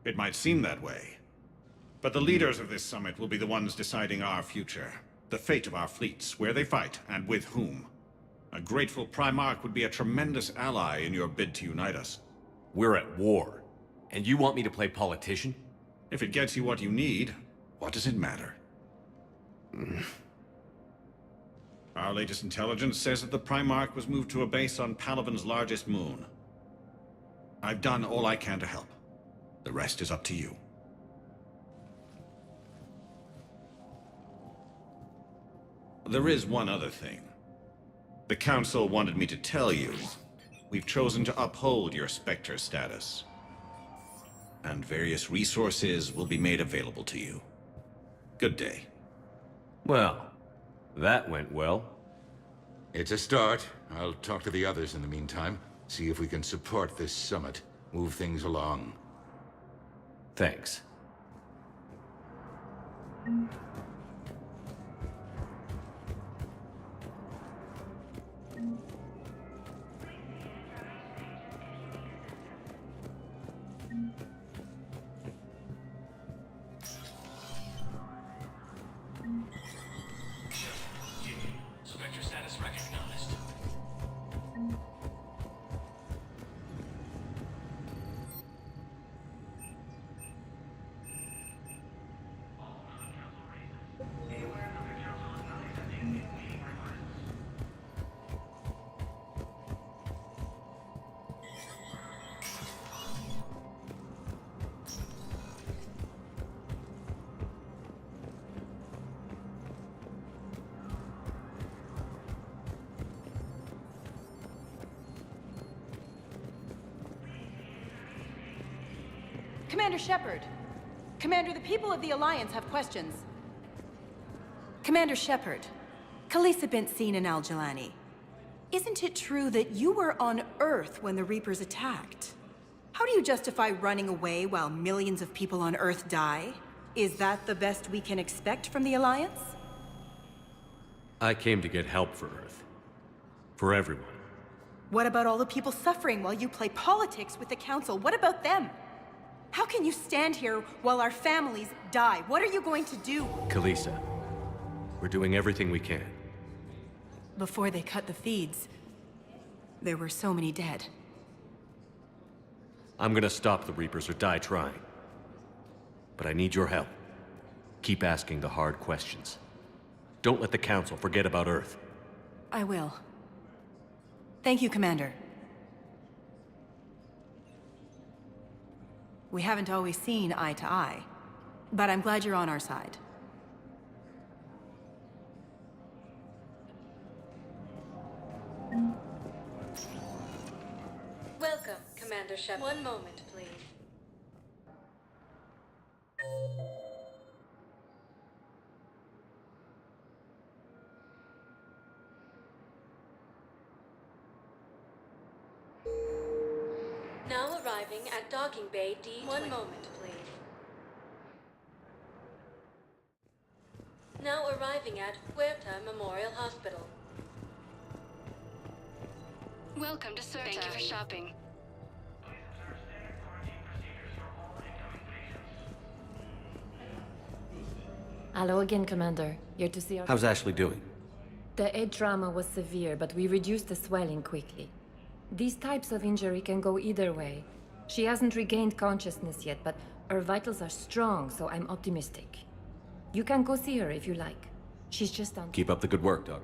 It might seem that way. But the leaders of this summit will be the ones deciding our future. The fate of our fleets, where they fight, and with whom. A grateful Primarch would be a tremendous ally in your bid to unite us. We're at war. And you want me to play politician? If it gets you what you need, what does it matter? Our latest intelligence says that the Primarch was moved to a base on Palaven's largest moon. I've done all I can to help. The rest is up to you. There is one other thing. The Council wanted me to tell you. We've chosen to uphold your Spectre status. And various resources will be made available to you. Good day. Well, that went well. It's a start. I'll talk to the others in the meantime. See if we can support this summit. Move things along. Thanks. Spectre status recognized. Commander Shepard. Commander, the people of the Alliance have questions. Commander Shepard, Khaleesi bint seen in Al-Jalani. Isn't it true that you were on Earth when the Reapers attacked? How do you justify running away while millions of people on Earth die? Is that the best we can expect from the Alliance? I came to get help for Earth. For everyone. What about all the people suffering while you play politics with the Council? What about them? How can you stand here while our families die? What are you going to do? Khaleesi, we're doing everything we can. Before they cut the feeds, there were so many dead. I'm gonna stop the Reapers or die trying. But I need your help. Keep asking the hard questions. Don't let the Council forget about Earth. I will. Thank you, Commander. We haven't always seen eye to eye, but I'm glad you're on our side. Welcome, Commander Shepard. One moment, please. Now arriving at Docking Bay D. One moment, please. Now arriving at Huerta Memorial Hospital. Welcome to Serta. Thank you for shopping. Hello again, Commander. Here to see our... How's Ashley doing? The head trauma was severe, but we reduced the swelling quickly. These types of injury can go either way. She hasn't regained consciousness yet, but her vitals are strong, so I'm optimistic. You can go see her if you like. She's just on... Keep up the good work, Doc.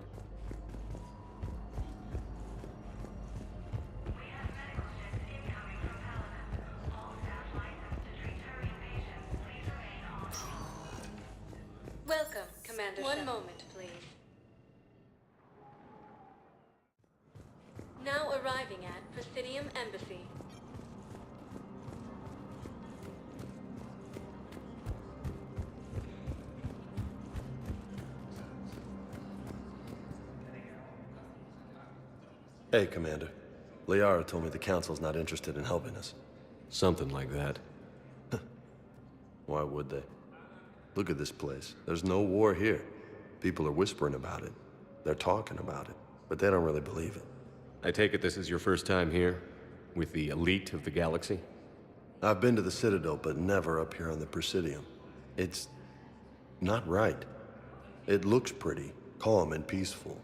Welcome, Commander. One moment, please. Now arriving at Presidium Embassy. Hey, Commander. Liara told me the Council's not interested in helping us. Something like that. Why would they? Look at this place. There's no war here. People are whispering about it. They're talking about it, but they don't really believe it. I take it this is your first time here? With the elite of the galaxy? I've been to the Citadel, but never up here on the Presidium. It's not right. It looks pretty, calm and peaceful.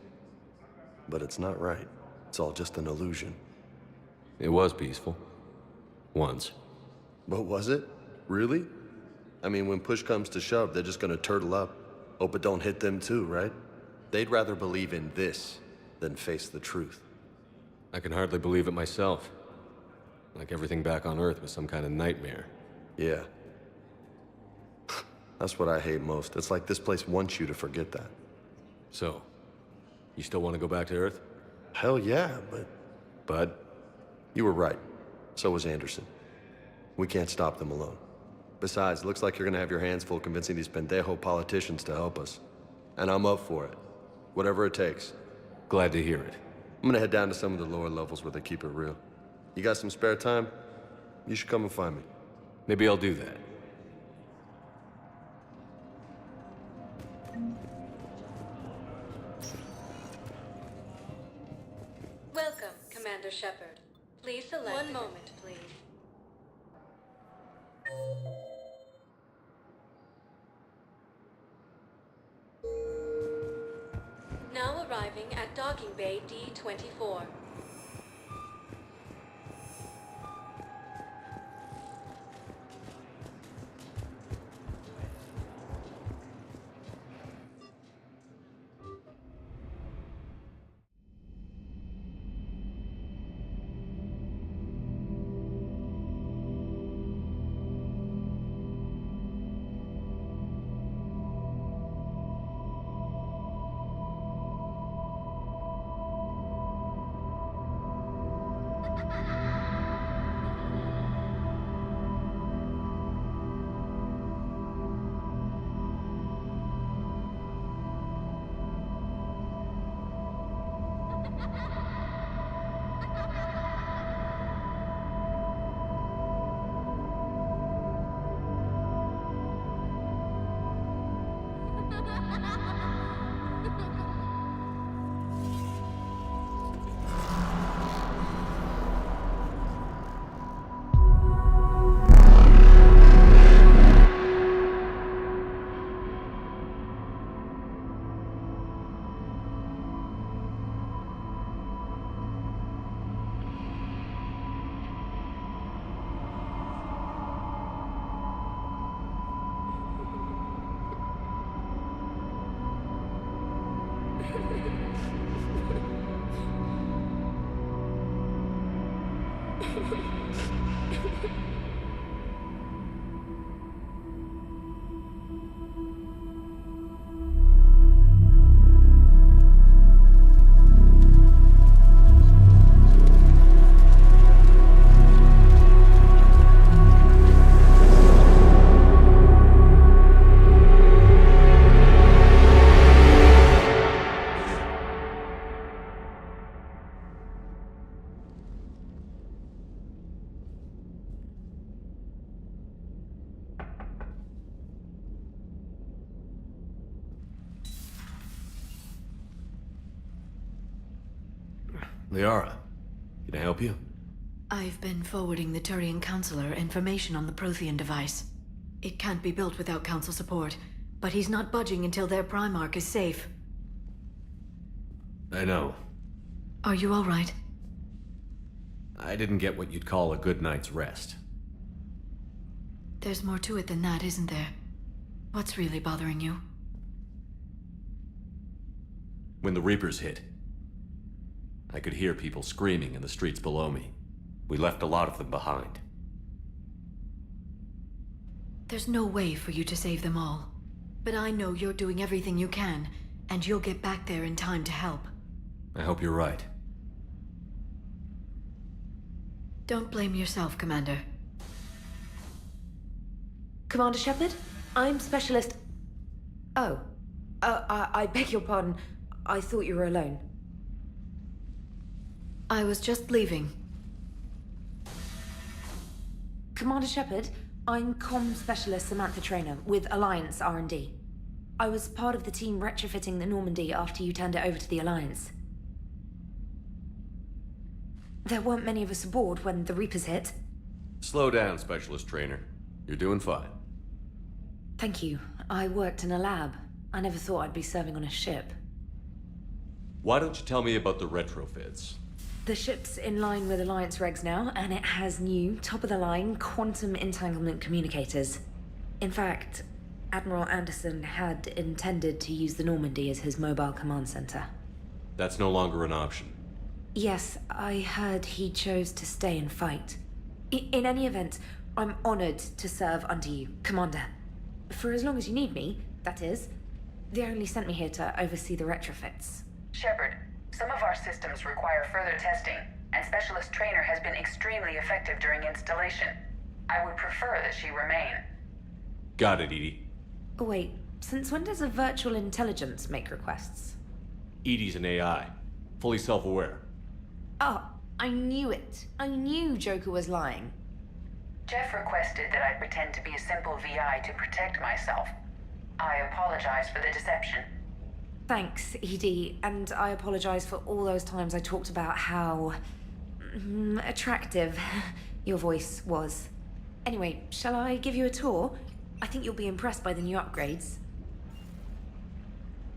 But it's not right. It's all just an illusion. It was peaceful. Once. But was it? Really? I mean, when push comes to shove, they're just gonna turtle up. Hope it don't hit them too, right? They'd rather believe in this than face the truth. I can hardly believe it myself. Like everything back on Earth was some kind of nightmare. Yeah. That's what I hate most. It's like this place wants you to forget that. So, you still want to go back to Earth? Hell yeah, but... Bud? You were right. So was Anderson. We can't stop them alone. Besides, it looks like you're gonna have your hands full convincing these pendejo politicians to help us. And I'm up for it. Whatever it takes. Glad to hear it. I'm gonna head down to some of the lower levels where they keep it real. You got some spare time? You should come and find me. Maybe I'll do that. Welcome, Commander Shepard. Please select... One moment, please. Now arriving at Docking Bay D-24. Liara, can I help you? I've been forwarding the Turian Counselor information on the Prothean device. It can't be built without Council support, but he's not budging until their Primarch is safe. I know. Are you all right? I didn't get what you'd call a good night's rest. There's more to it than that, isn't there? What's really bothering you? When the Reapers hit, I could hear people screaming in the streets below me. We left a lot of them behind. There's no way for you to save them all. But I know you're doing everything you can, and you'll get back there in time to help. I hope you're right. Don't blame yourself, Commander. Commander Shepard, I'm Specialist... Oh. I beg your pardon. I thought you were alone. I was just leaving. Commander Shepard, I'm Comm Specialist Samantha Traynor with Alliance R&D. I was part of the team retrofitting the Normandy after you turned it over to the Alliance. There weren't many of us aboard when the Reapers hit. Slow down, Specialist Trainer. You're doing fine. Thank you. I worked in a lab. I never thought I'd be serving on a ship. Why don't you tell me about the retrofits? The ship's in line with Alliance regs now, and it has new, top-of-the-line, quantum entanglement communicators. In fact, Admiral Anderson had intended to use the Normandy as his mobile command center. That's no longer an option. Yes, I heard he chose to stay and fight. In any event, I'm honored to serve under you, Commander. For as long as you need me, that is. They only sent me here to oversee the retrofits. Shepard, some of our systems require further testing, and Specialist Trainer has been extremely effective during installation. I would prefer that she remain. Got it, Edie. Oh, wait, since when does a virtual intelligence make requests? Edie's an AI. Fully self-aware. Oh, I knew it. I knew Joker was lying. Jeff requested that I pretend to be a simple VI to protect myself. I apologize for the deception. Thanks, Edie, and I apologize for all those times I talked about how... attractive your voice was. Anyway, shall I give you a tour? I think you'll be impressed by the new upgrades.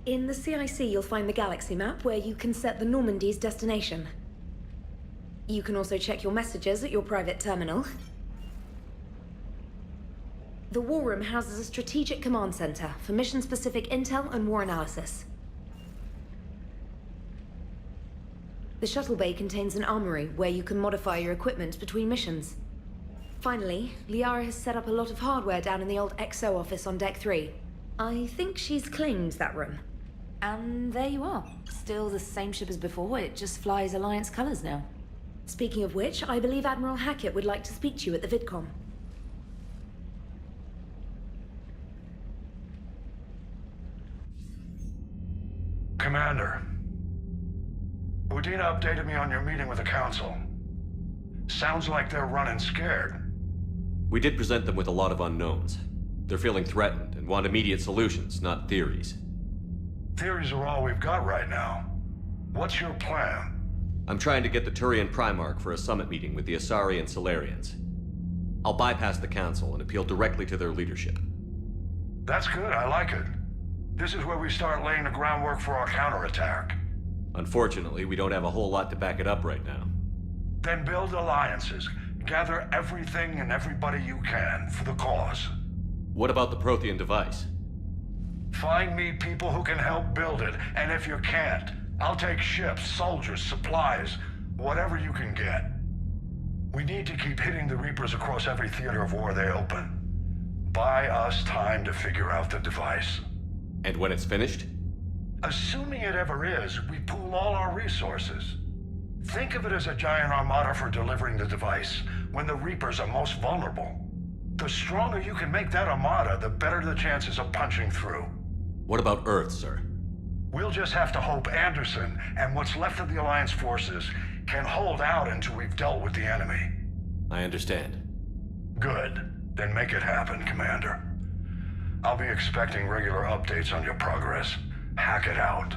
In the CIC, you'll find the galaxy map where you can set the Normandy's destination. You can also check your messages at your private terminal. The War Room houses a strategic command center for mission-specific intel and war analysis. The shuttle bay contains an armory where you can modify your equipment between missions. Finally, Liara has set up a lot of hardware down in the old XO office on Deck 3. I think she's claimed that room. And there you are. Still the same ship as before, it just flies Alliance colors now. Speaking of which, I believe Admiral Hackett would like to speak to you at the VidCom. Commander, Udina updated me on your meeting with the Council. Sounds like they're running scared. We did present them with a lot of unknowns. They're feeling threatened and want immediate solutions, not theories. Theories are all we've got right now. What's your plan? I'm trying to get the Turian Primarch for a summit meeting with the Asari and Solarians. I'll bypass the Council and appeal directly to their leadership. That's good, I like it. This is where we start laying the groundwork for our counterattack. Unfortunately, we don't have a whole lot to back it up right now. Then build alliances. Gather everything and everybody you can for the cause. What about the Prothean device? Find me people who can help build it, and if you can't, I'll take ships, soldiers, supplies, whatever you can get. We need to keep hitting the Reapers across every theater of war they open. Buy us time to figure out the device. And when it's finished? Assuming it ever is, we pool all our resources. Think of it as a giant armada for delivering the device when the Reapers are most vulnerable. The stronger you can make that armada, the better the chances of punching through. What about Earth, sir? We'll just have to hope Anderson and what's left of the Alliance forces can hold out until we've dealt with the enemy. I understand. Good. Then make it happen, Commander. I'll be expecting regular updates on your progress. Hack it out.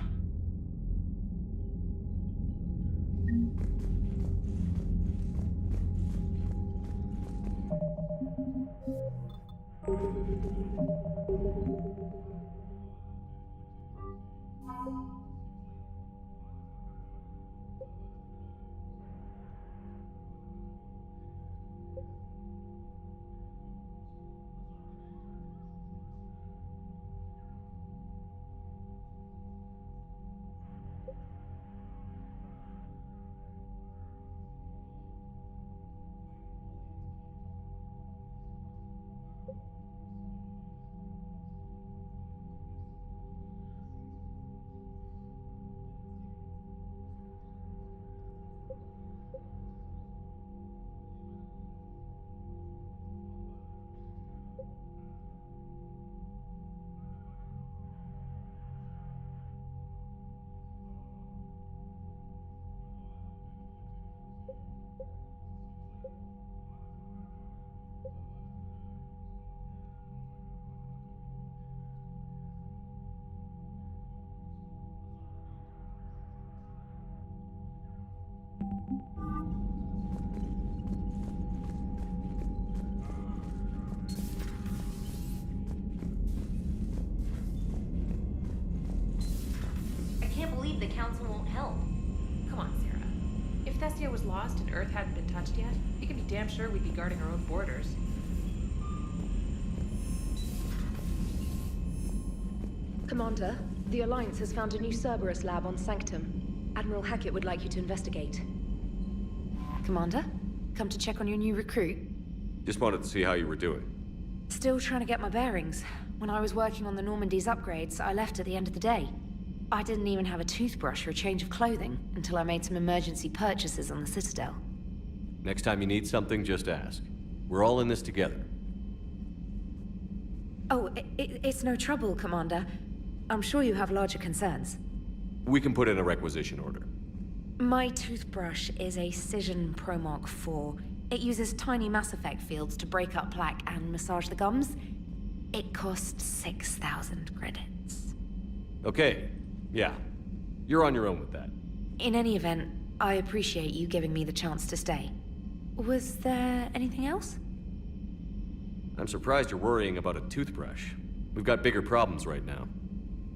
believe the Council won't help. Come on, Sarah. If Thessia was lost and Earth hadn't been touched yet, you can be damn sure we'd be guarding our own borders. Commander, the Alliance has found a new Cerberus lab on Sanctum. Admiral Hackett would like you to investigate. Commander, come to check on your new recruit? Just wanted to see how you were doing. Still trying to get my bearings. When I was working on the Normandy's upgrades, I left at the end of the day. I didn't even have a toothbrush or a change of clothing until I made some emergency purchases on the Citadel. Next time you need something, just ask. We're all in this together. Oh, it's no trouble, Commander. I'm sure you have larger concerns. We can put in a requisition order. My toothbrush is a Cision Pro Mark IV. It uses tiny Mass Effect fields to break up plaque and massage the gums. It costs 6,000 credits. Okay, yeah. You're on your own with that. In any event, I appreciate you giving me the chance to stay. Was there anything else? I'm surprised you're worrying about a toothbrush. We've got bigger problems right now.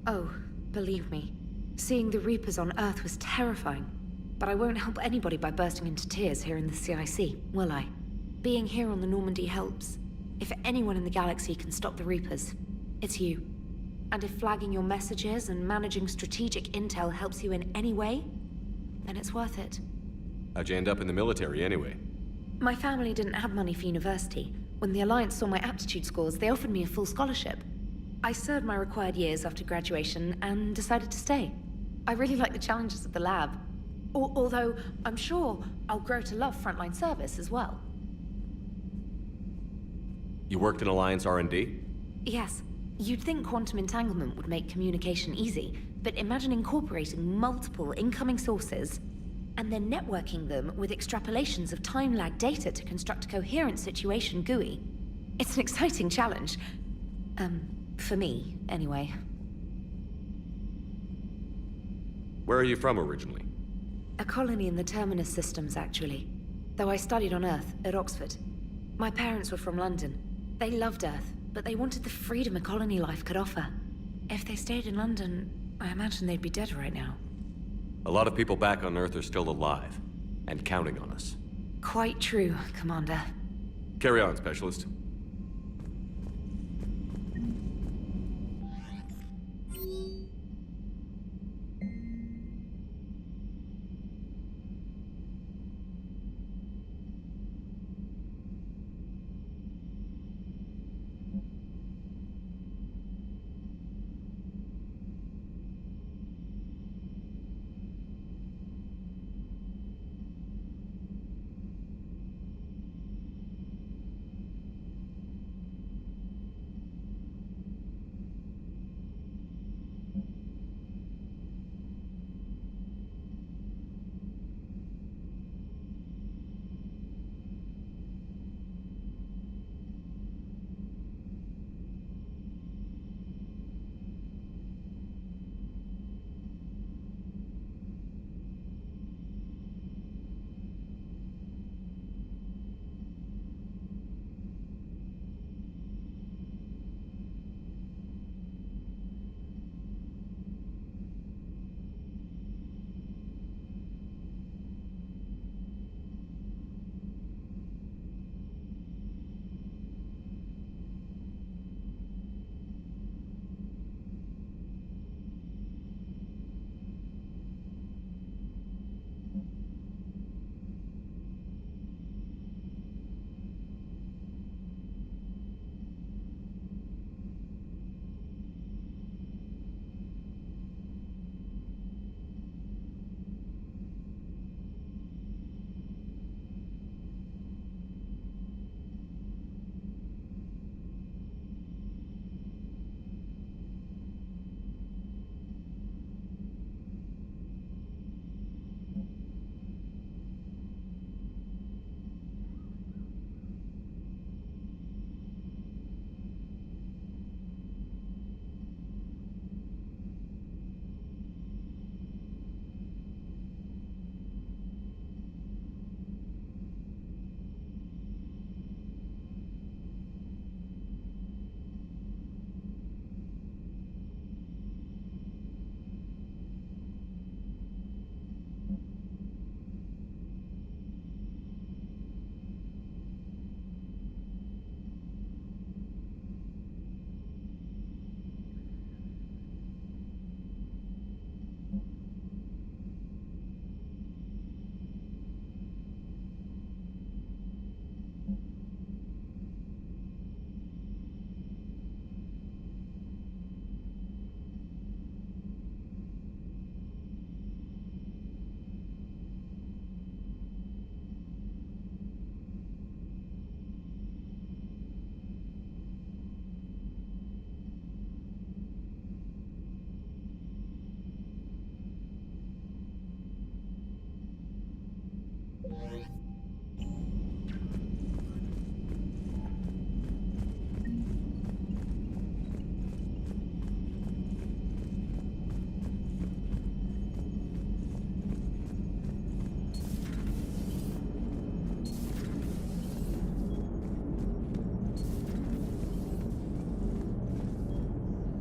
Oh, believe me. Seeing the Reapers on Earth was terrifying. But I won't help anybody by bursting into tears here in the CIC, will I? Being here on the Normandy helps. If anyone in the galaxy can stop the Reapers, it's you. And if flagging your messages and managing strategic intel helps you in any way, then it's worth it. How'd you end up in the military anyway? My family didn't have money for university. When the Alliance saw my aptitude scores, they offered me a full scholarship. I served my required years after graduation and decided to stay. I really like the challenges of the lab. Although, I'm sure I'll grow to love frontline service as well. You worked in Alliance R&D? Yes. You'd think quantum entanglement would make communication easy, but imagine incorporating multiple incoming sources and then networking them with extrapolations of time-lag data to construct a coherent situation GUI. It's an exciting challenge. For me, anyway. Where are you from originally? A colony in the Terminus systems, actually. Though I studied on Earth, at Oxford. My parents were from London. They loved Earth, but they wanted the freedom a colony life could offer. If they stayed in London, I imagine they'd be dead right now. A lot of people back on Earth are still alive, and counting on us. Quite true, Commander. Carry on, Specialist.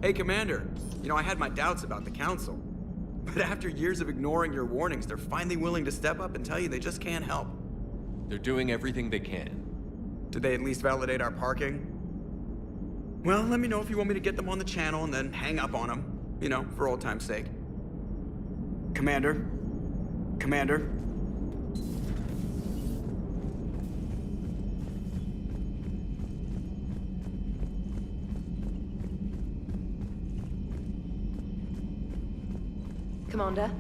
Hey, Commander. You know, I had my doubts about the Council. But after years of ignoring your warnings, they're finally willing to step up and tell you they just can't help. They're doing everything they can. Did they at least validate our parking? Well, let me know if you want me to get them on the channel and then hang up on them. You know, for old time's sake. Commander? Commander? Commander?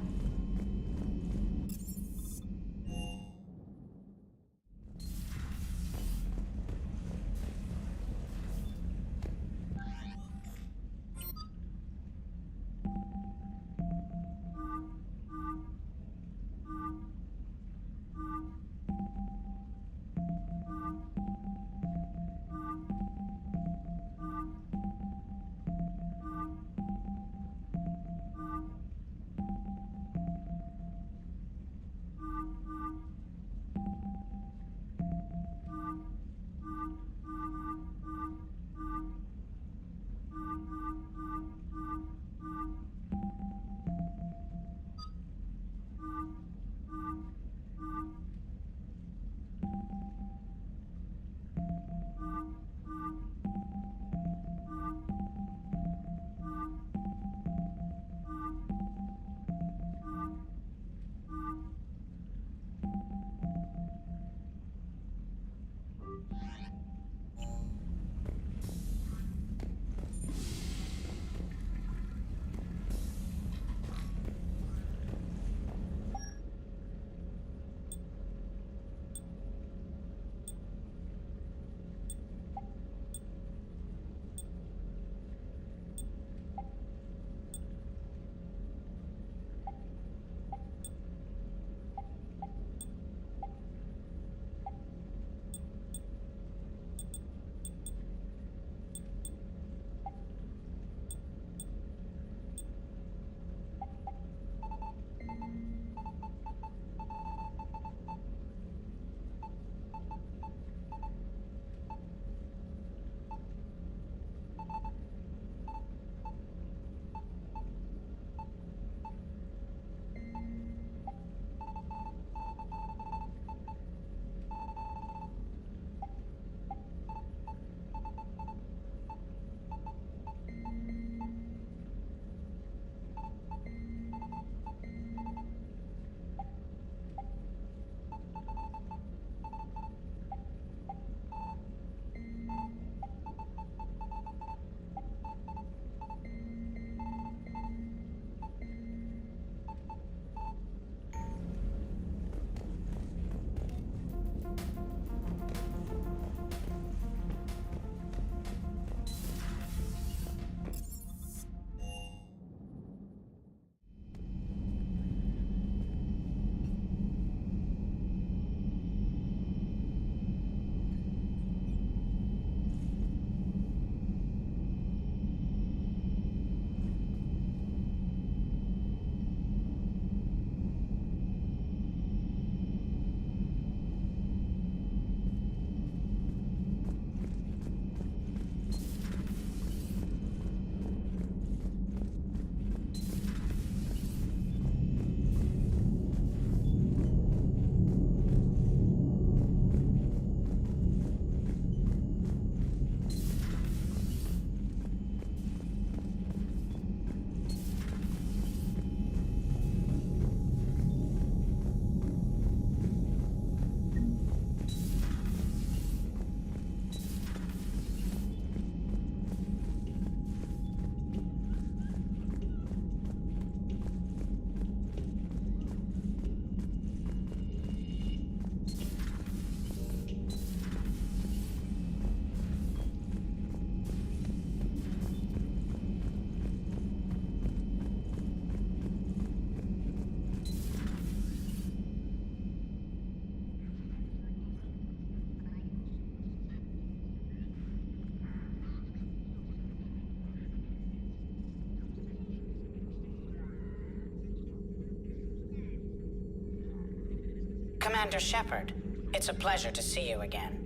Commander Shepard, it's a pleasure to see you again.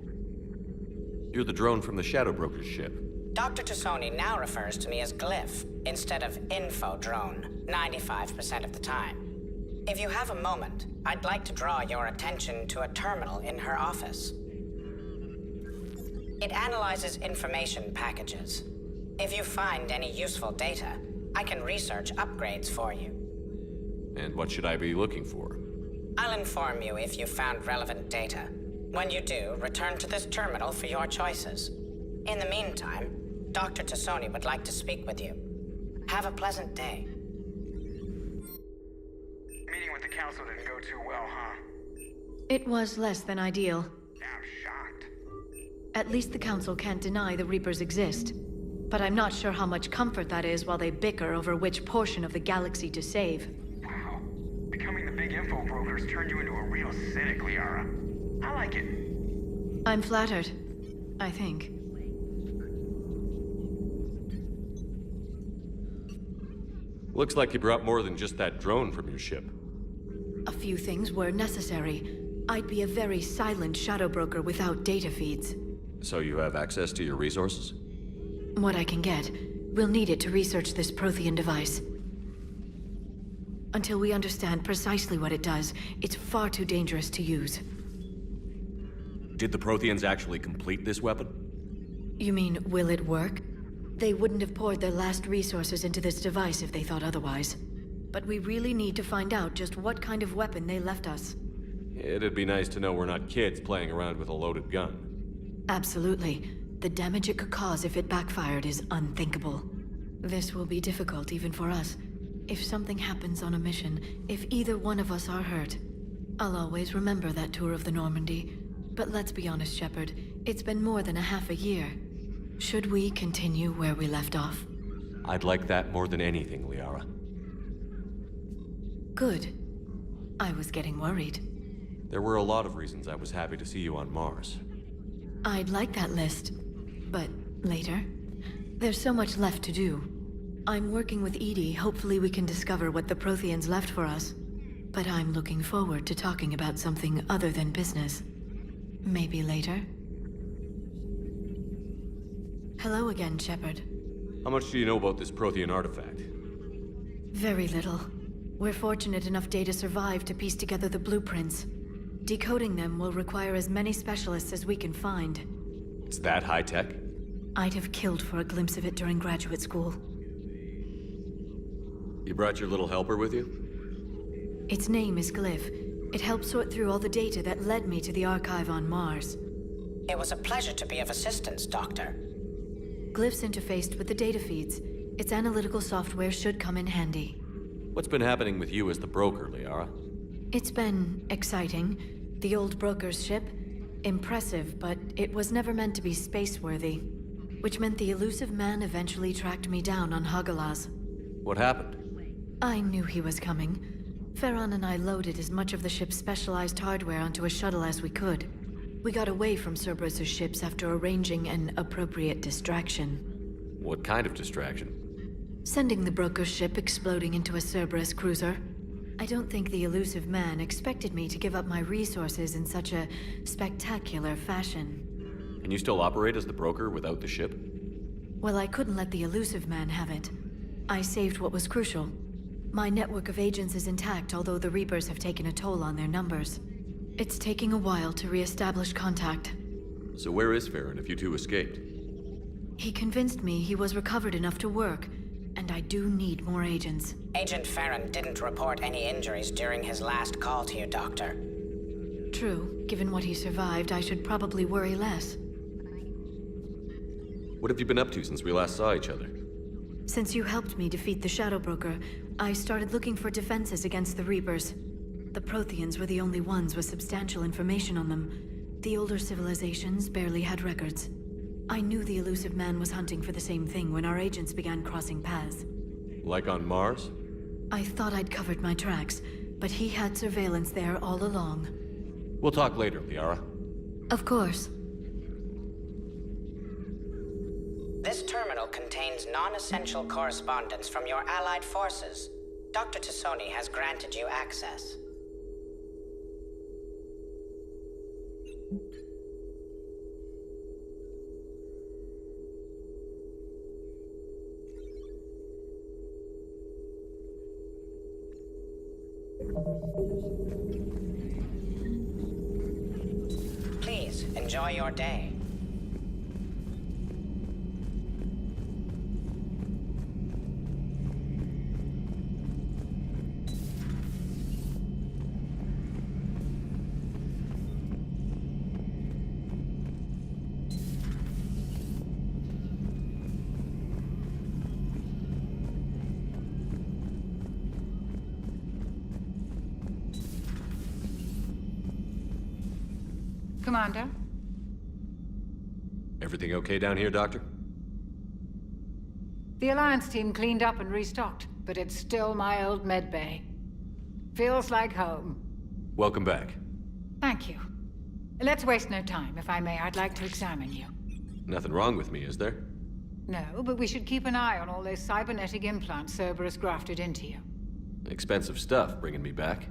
You're the drone from the Shadow Broker's ship. Dr. Tassoni now refers to me as Glyph instead of Info Drone 95% of the time. If you have a moment, I'd like to draw your attention to a terminal in her office. It analyzes information packages. If you find any useful data, I can research upgrades for you. And what should I be looking for? I'll inform you if you found relevant data. When you do, return to this terminal for your choices. In the meantime, Dr. Tassoni would like to speak with you. Have a pleasant day. Meeting with the council didn't go too well, huh? It was less than ideal. I'm shocked. At least the council can't deny the Reapers exist. But I'm not sure how much comfort that is while they bicker over which portion of the galaxy to save. Wow. Becoming the big info brokers turned you into a real cynic, Liara. I like it. I'm flattered. I think. Looks like you brought more than just that drone from your ship. A few things were necessary. I'd be a very silent shadow broker without data feeds. So you have access to your resources? What I can get. We'll need it to research this Prothean device. Until we understand precisely what it does, it's far too dangerous to use. Did the Protheans actually complete this weapon? You mean, will it work? They wouldn't have poured their last resources into this device if they thought otherwise. But we really need to find out just what kind of weapon they left us. It'd be nice to know we're not kids playing around with a loaded gun. Absolutely. The damage it could cause if it backfired is unthinkable. This will be difficult even for us. If something happens on a mission, if either one of us are hurt, I'll always remember that tour of the Normandy. But let's be honest, Shepard. It's been more than a half a year. Should we continue where we left off? I'd like that more than anything, Liara. Good. I was getting worried. There were a lot of reasons I was happy to see you on Mars. I'd like that list. But later? There's so much left to do. I'm working with Edie. Hopefully we can discover what the Protheans left for us. But I'm looking forward to talking about something other than business. Maybe later? Hello again, Shepard. How much do you know about this Prothean artifact? Very little. We're fortunate enough Data survived to piece together the blueprints. Decoding them will require as many specialists as we can find. It's that high-tech? I'd have killed for a glimpse of it during graduate school. You brought your little helper with you? Its name is Glyph. It helped sort through all the data that led me to the archive on Mars. It was a pleasure to be of assistance, Doctor. Glyph's interfaced with the data feeds. Its analytical software should come in handy. What's been happening with you as the broker, Liara? It's been exciting. The old broker's ship? Impressive, but it was never meant to be space-worthy. Which meant the elusive man eventually tracked me down on Hagalaz. What happened? I knew he was coming. Farron and I loaded as much of the ship's specialized hardware onto a shuttle as we could. We got away from Cerberus's ships after arranging an appropriate distraction. What kind of distraction? Sending the broker's ship exploding into a Cerberus cruiser. I don't think the elusive man expected me to give up my resources in such a spectacular fashion. Can you still operate as the broker without the ship? Well, I couldn't let the elusive man have it. I saved what was crucial. My network of agents is intact, although the Reapers have taken a toll on their numbers. It's taking a while to re-establish contact. So where is Farron if you two escaped? He convinced me he was recovered enough to work, and I do need more agents. Agent Farron didn't report any injuries during his last call to you, Doctor. True. Given what he survived, I should probably worry less. What have you been up to since we last saw each other? Since you helped me defeat the Shadow Broker, I started looking for defenses against the Reapers. The Protheans were the only ones with substantial information on them. The older civilizations barely had records. I knew the elusive man was hunting for the same thing when our agents began crossing paths. Like on Mars? I thought I'd covered my tracks, but he had surveillance there all along. We'll talk later, Liara. Of course. This terminal contains non-essential correspondence from your allied forces. Dr. Tassoni has granted you access. Please, enjoy your day. Commander? Everything okay down here, Doctor? The Alliance team cleaned up and restocked, but it's still my old medbay. Feels like home. Welcome back. Thank you. Let's waste no time. If I may, I'd like to examine you. Nothing wrong with me, is there? No, but we should keep an eye on all those cybernetic implants Cerberus grafted into you. Expensive stuff bringing me back.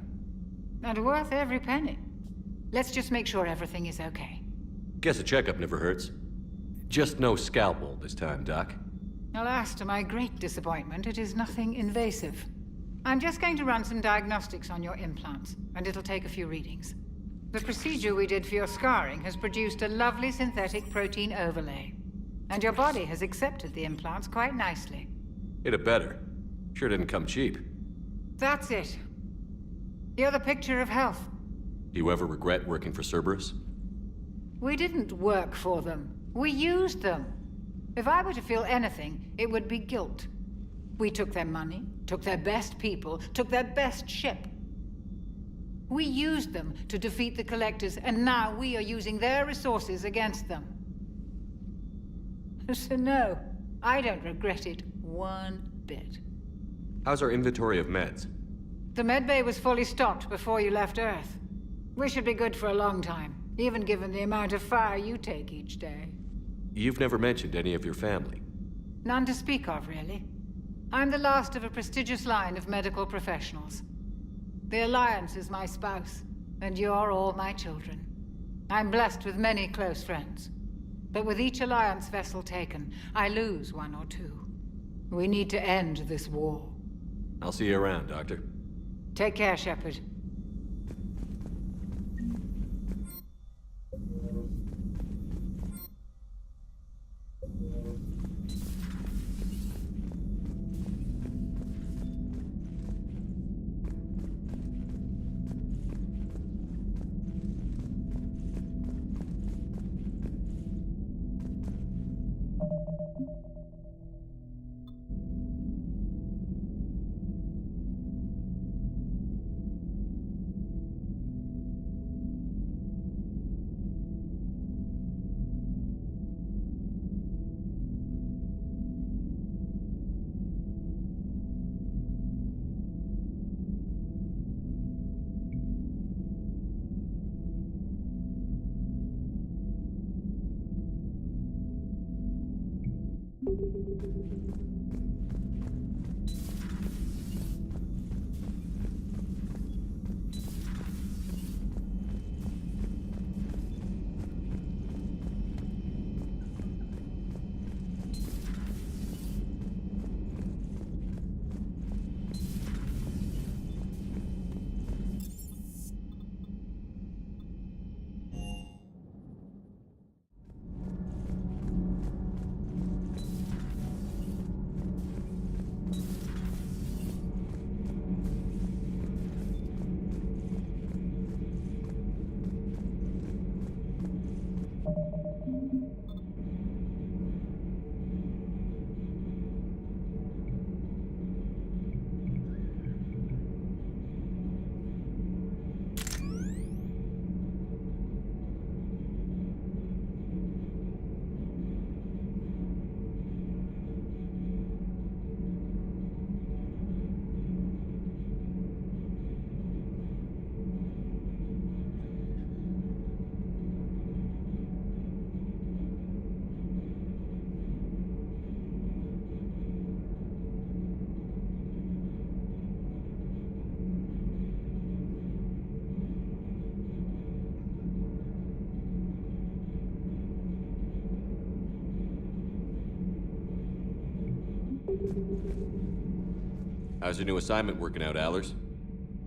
And worth every penny. Let's just make sure everything is okay. Guess a checkup never hurts. Just no scalpel this time, Doc. Alas, to my great disappointment, it is nothing invasive. I'm just going to run some diagnostics on your implants, and it'll take a few readings. The procedure we did for your scarring has produced a lovely synthetic protein overlay. And your body has accepted the implants quite nicely. It had better. Sure didn't come cheap. That's it. You're the picture of health. Do you ever regret working for Cerberus? We didn't work for them. We used them. If I were to feel anything, it would be guilt. We took their money, took their best people, took their best ship. We used them to defeat the Collectors, and now we are using their resources against them. So no, I don't regret it one bit. How's our inventory of meds? The medbay was fully stocked before you left Earth. We should be good for a long time, even given the amount of fire you take each day. You've never mentioned any of your family. None to speak of, really. I'm the last of a prestigious line of medical professionals. The Alliance is my spouse, and you're all my children. I'm blessed with many close friends. But with each Alliance vessel taken, I lose one or two. We need to end this war. I'll see you around, Doctor. Take care, Shepard. How's your new assignment working out, Allers?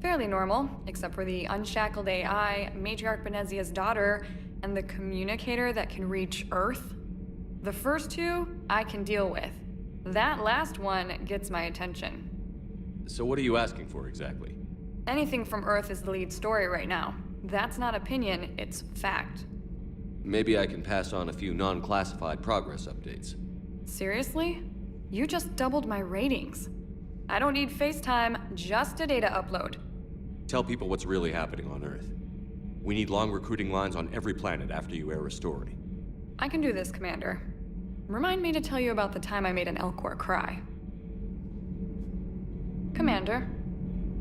Fairly normal, except for the unshackled AI, Matriarch Benezia's daughter, and the communicator that can reach Earth. The first two, I can deal with. That last one gets my attention. So what are you asking for exactly? Anything from Earth is the lead story right now. That's not opinion, it's fact. Maybe I can pass on a few non-classified progress updates. Seriously? You just doubled my ratings. I don't need FaceTime, just a data upload. Tell people what's really happening on Earth. We need long recruiting lines on every planet after you air a story. I can do this, Commander. Remind me to tell you about the time I made an Elcor cry. Commander?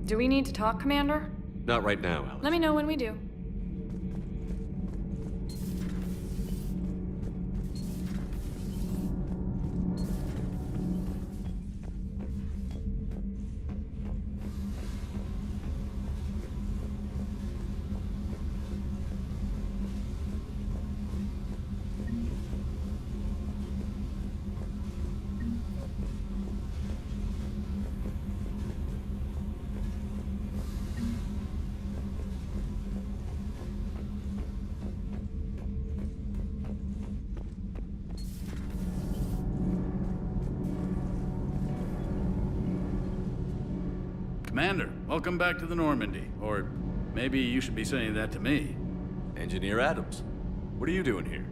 Do we need to talk, Commander? Not right now, Alice. Let me know when we do. Commander, welcome back to the Normandy. Or maybe you should be saying that to me. Engineer Adams, what are you doing here?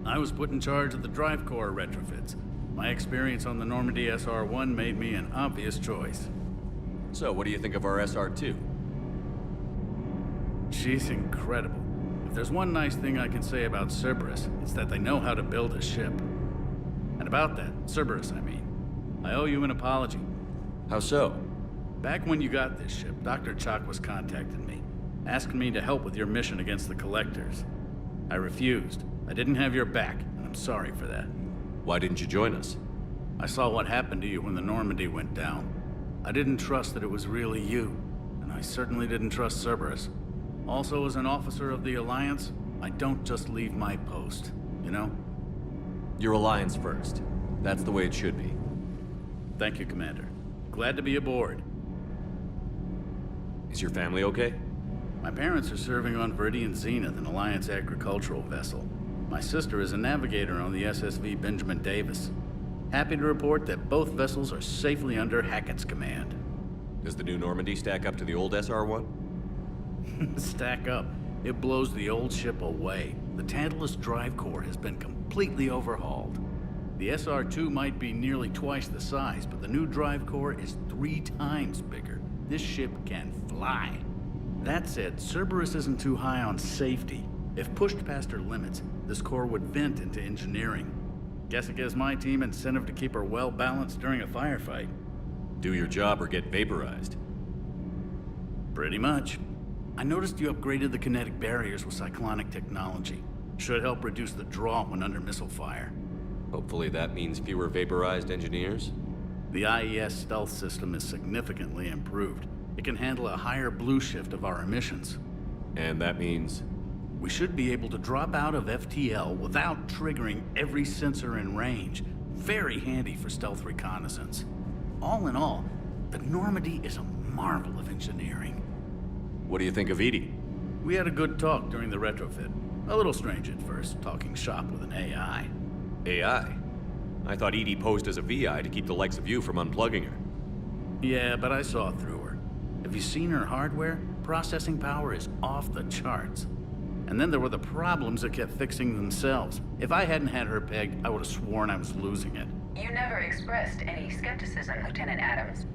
I was put in charge of the drive core retrofits. My experience on the Normandy SR-1 made me an obvious choice. So, what do you think of our SR-2? She's incredible. If there's one nice thing I can say about Cerberus, it's that they know how to build a ship. And about that, Cerberus, I mean, I owe you an apology. How so? Back when you got this ship, Dr. Chalk was contacting me, asking me to help with your mission against the Collectors. I refused. I didn't have your back, and I'm sorry for that. Why didn't you join us? I saw what happened to you when the Normandy went down. I didn't trust that it was really you, and I certainly didn't trust Cerberus. Also, as an officer of the Alliance, I don't just leave my post, you know? Your Alliance first. That's the way it should be. Thank you, Commander. Glad to be aboard. Is your family okay? My parents are serving on Viridian Zenith, an Alliance agricultural vessel. My sister is a navigator on the SSV Benjamin Davis. Happy to report that both vessels are safely under Hackett's command. Does the new Normandy stack up to the old SR-1? Stack up. It blows the old ship away. The Tantalus drive core has been completely overhauled. The SR-2 might be nearly twice the size, but the new drive core is 3 times bigger. This ship can fly. That said, Cerberus isn't too high on safety. If pushed past her limits, this core would vent into engineering. Guess it gives my team incentive to keep her well balanced during a firefight. Do your job or get vaporized. Pretty much. I noticed you upgraded the kinetic barriers with cyclonic technology. Should help reduce the draw when under missile fire. Hopefully that means fewer vaporized engineers? The IES stealth system is significantly improved. It can handle a higher blue shift of our emissions. And that means? We should be able to drop out of FTL without triggering every sensor in range. Very handy for stealth reconnaissance. All in all, the Normandy is a marvel of engineering. What do you think of Edie? We had a good talk during the retrofit. A little strange at first, talking shop with an AI. AI? I thought Edie posed as a VI to keep the likes of you from unplugging her. Yeah, but I saw through her. Have you seen her hardware? Processing power is off the charts. And then there were the problems that kept fixing themselves. If I hadn't had her pegged, I would have sworn I was losing it. You never expressed any skepticism, Lieutenant Adams.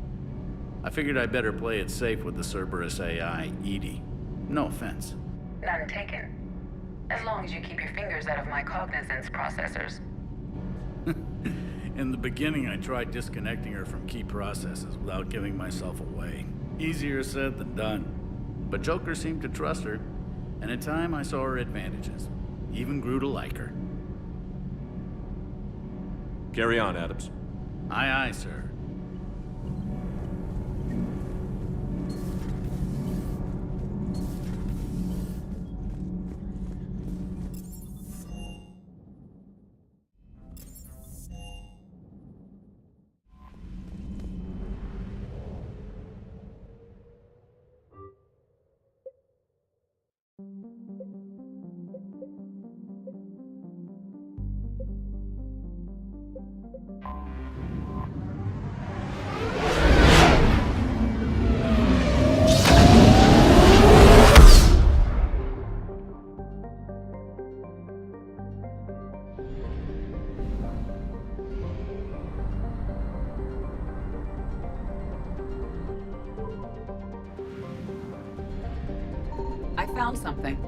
I figured I'd better play it safe with the Cerberus AI, Edie. No offense. None taken. As long as you keep your fingers out of my cognizance processors. In the beginning, I tried disconnecting her from key processes without giving myself away. Easier said than done. But Joker seemed to trust her, and in time I saw her advantages. Even grew to like her. Carry on, Adams. Aye, aye, sir. found something.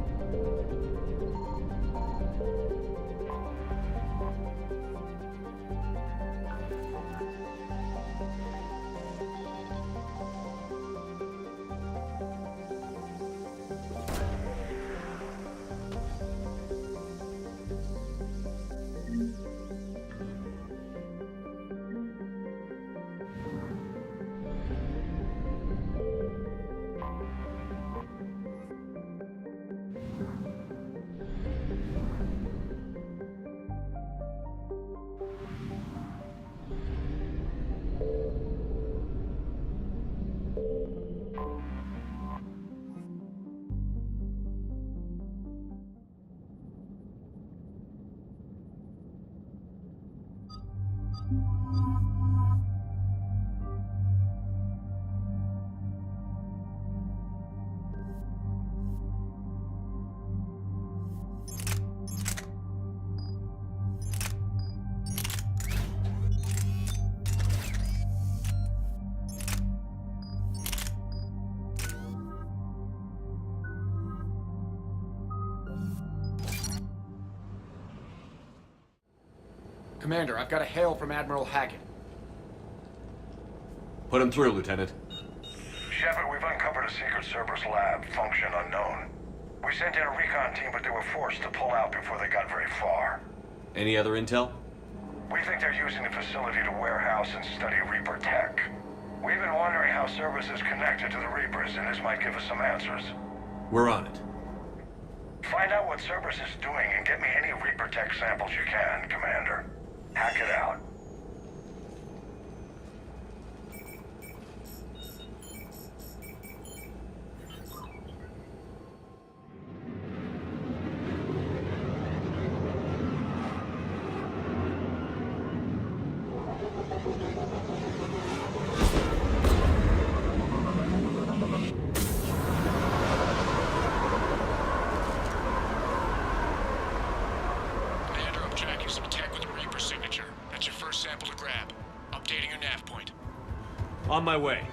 Commander, I've got a hail from Admiral Hackett. Put him through, Lieutenant. Shepard, we've uncovered a secret Cerberus lab, function unknown. We sent in a recon team, but they were forced to pull out before they got very far. Any other intel? We think they're using the facility to warehouse and study Reaper tech. We've been wondering how Cerberus is connected to the Reapers, and this might give us some answers. We're on it. Find out what Cerberus is doing and get me any Reaper tech samples you can, Commander. Hack it out. On my way.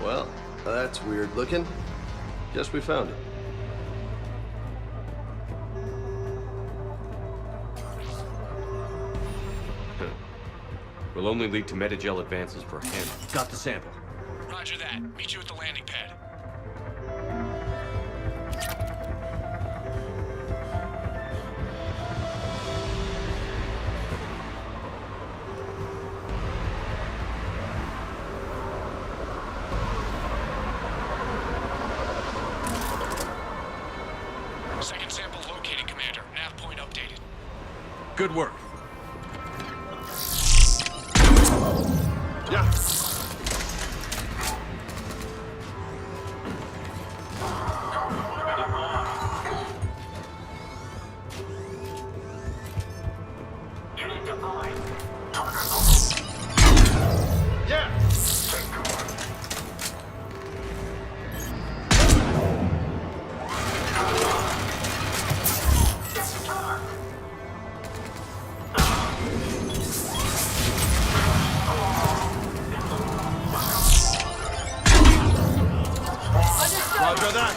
Well, that's weird looking. Guess we found it. Will only lead to metagel advances for him. Got the sample. Roger that. Meet you at the landing pad. Second sample located, Commander. Nav point updated. Good work. Yeah. Roger that.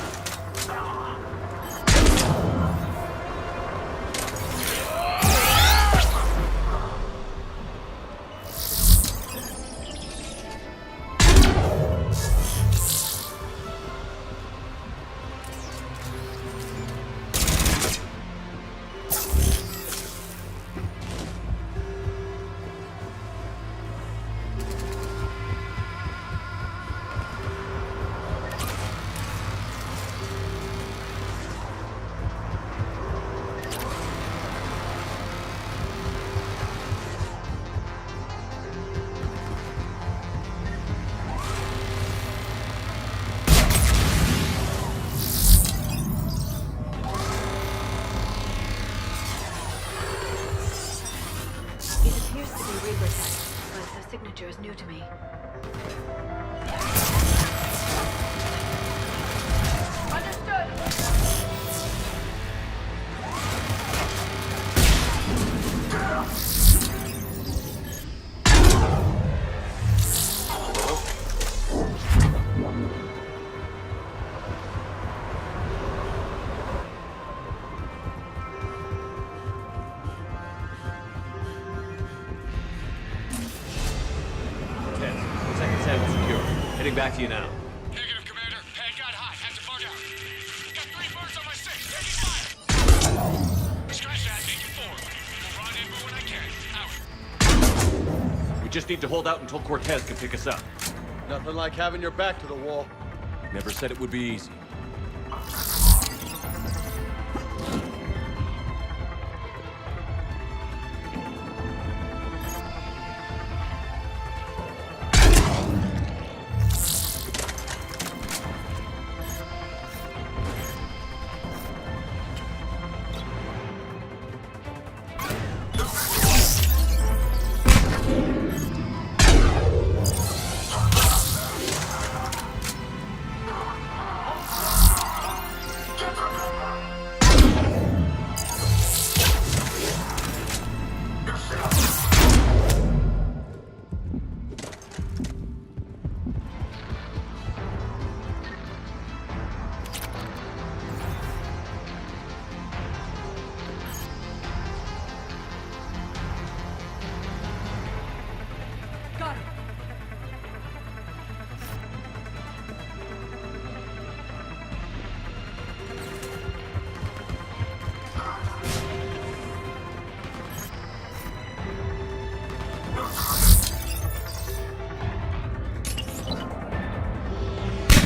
Reaper tech, but the signature is new to me. Heading back to you now. Negative, Commander. Pad got hot. Had to bug out. Got 3 birds on my 6. Taking fire. Scratch that. Making 4. We'll run in when I can. Out. We just need to hold out until Cortez can pick us up. Nothing like having your back to the wall. Never said it would be easy.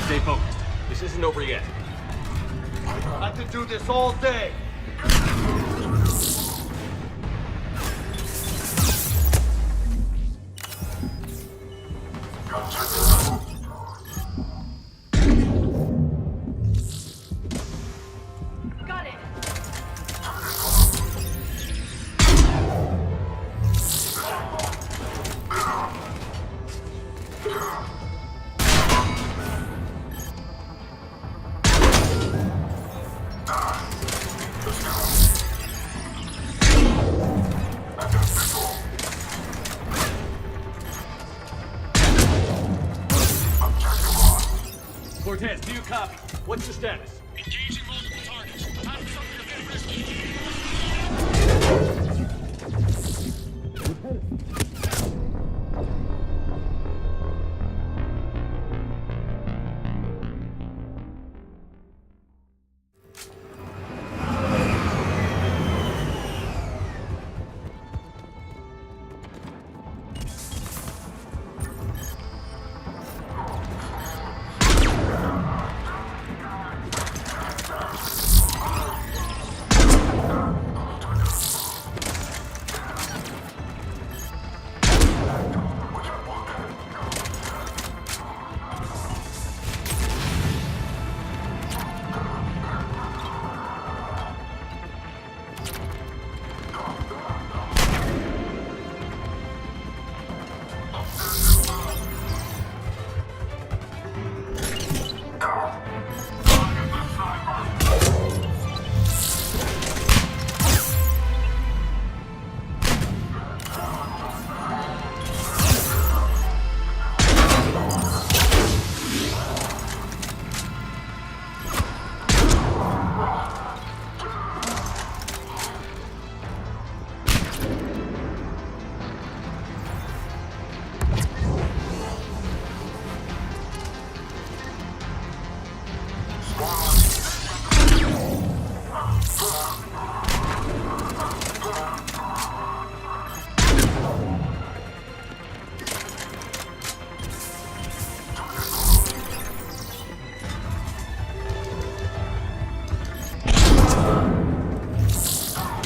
Stay focused. This isn't over yet. I could do this all day. Got it. Cortez, do you copy? What's the status? Engaging multiple targets. Having something a bit risky.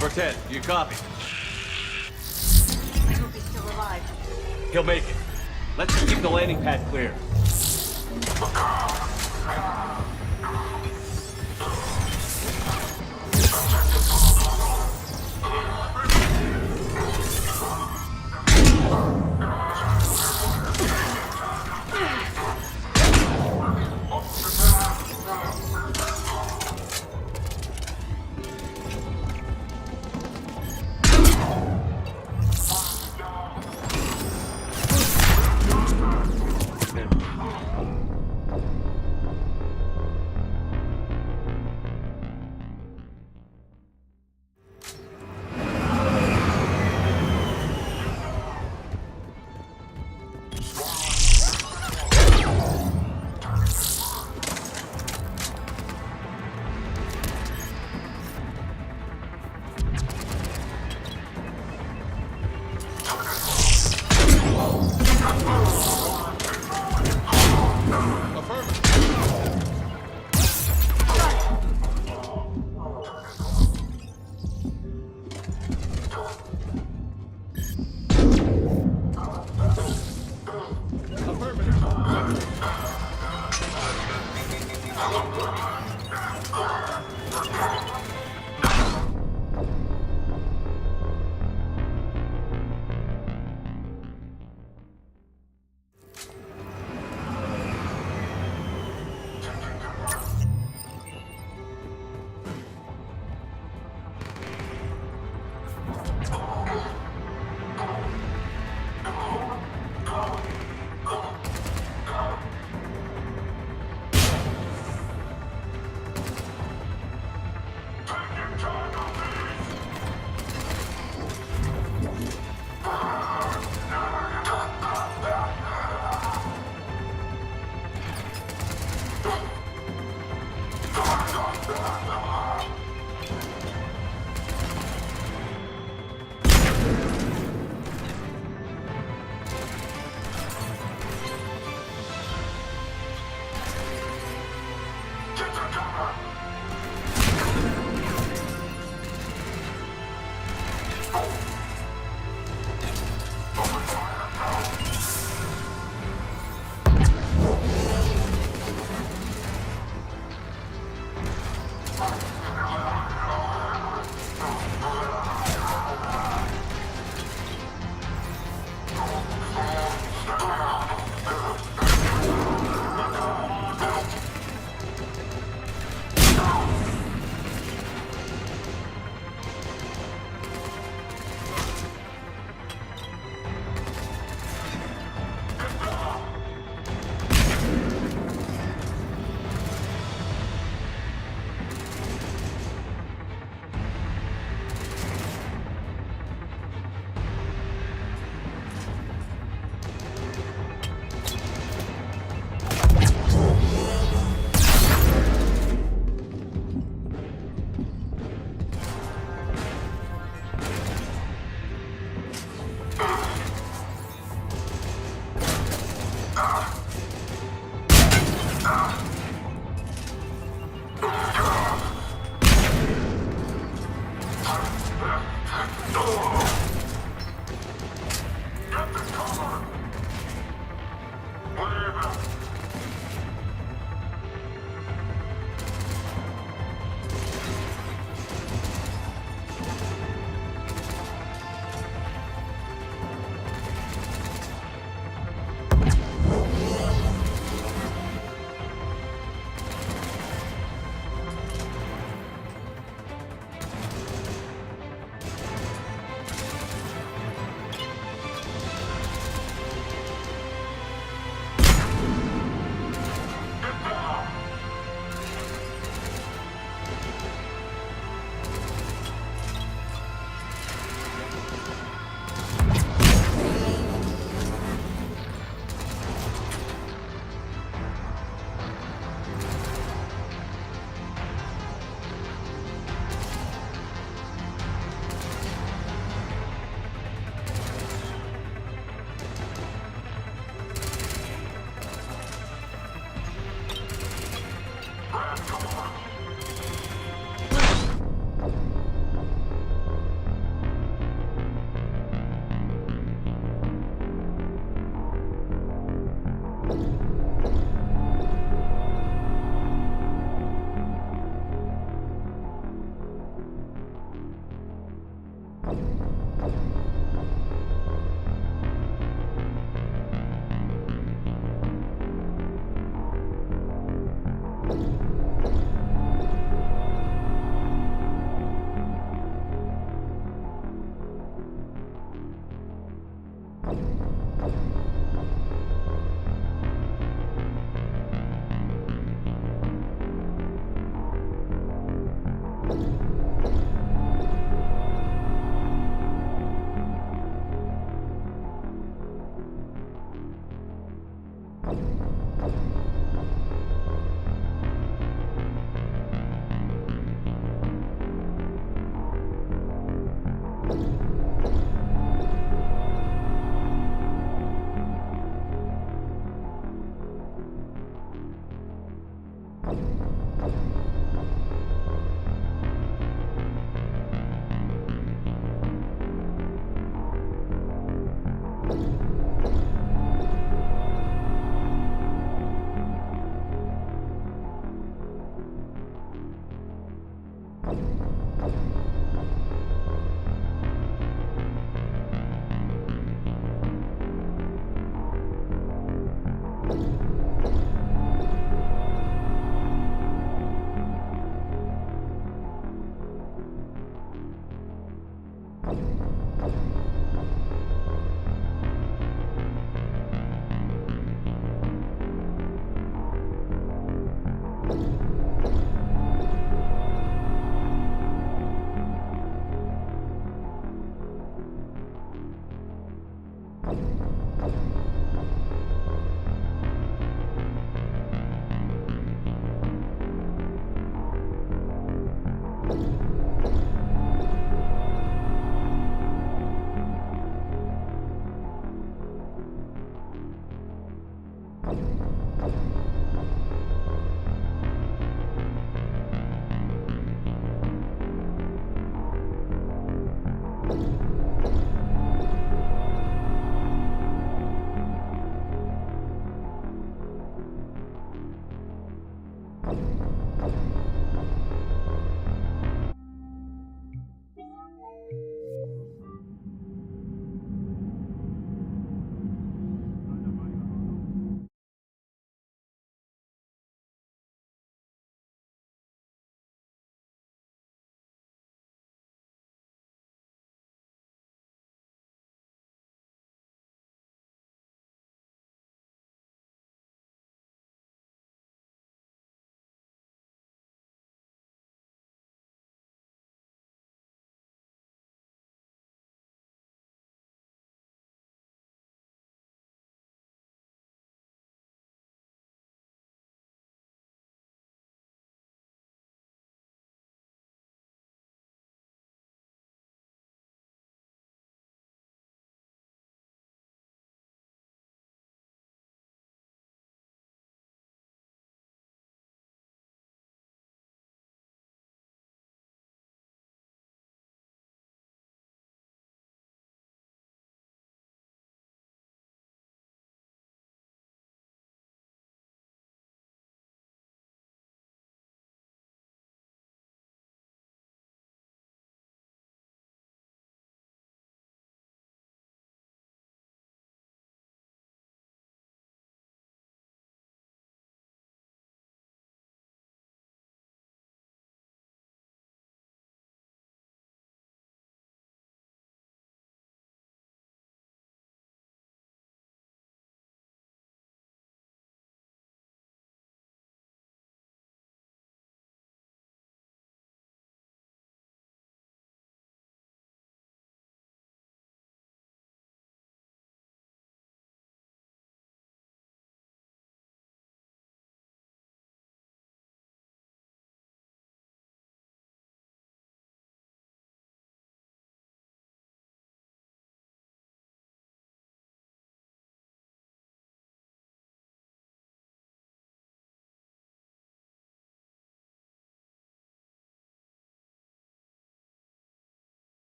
Cortez, do you copy? I hope he's still alive. He'll make it. Let's just keep the landing pad clear.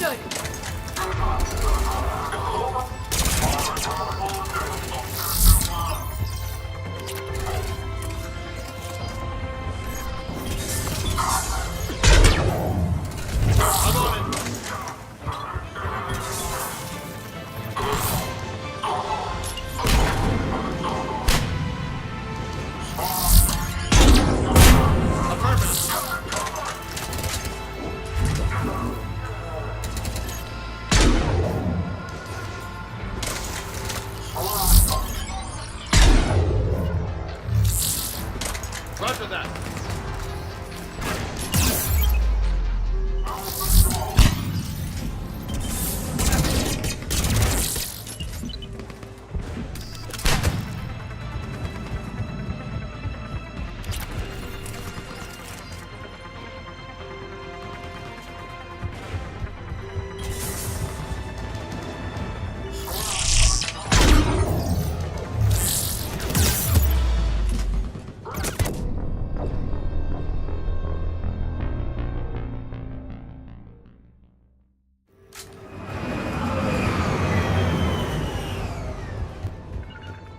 Understood. Roger that.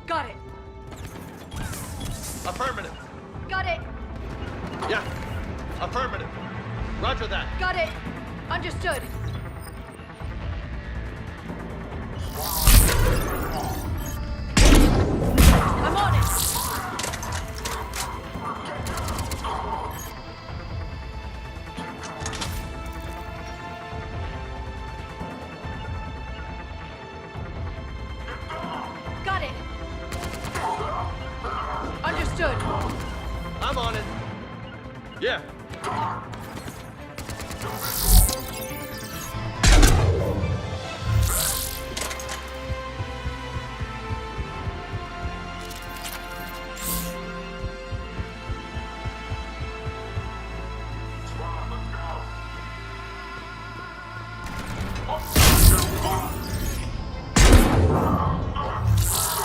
Got it. Affirmative. Got it. Yeah. Affirmative. Roger that. Got it. Understood. I'm on it. Got it. Understood. I'm on it. Yeah.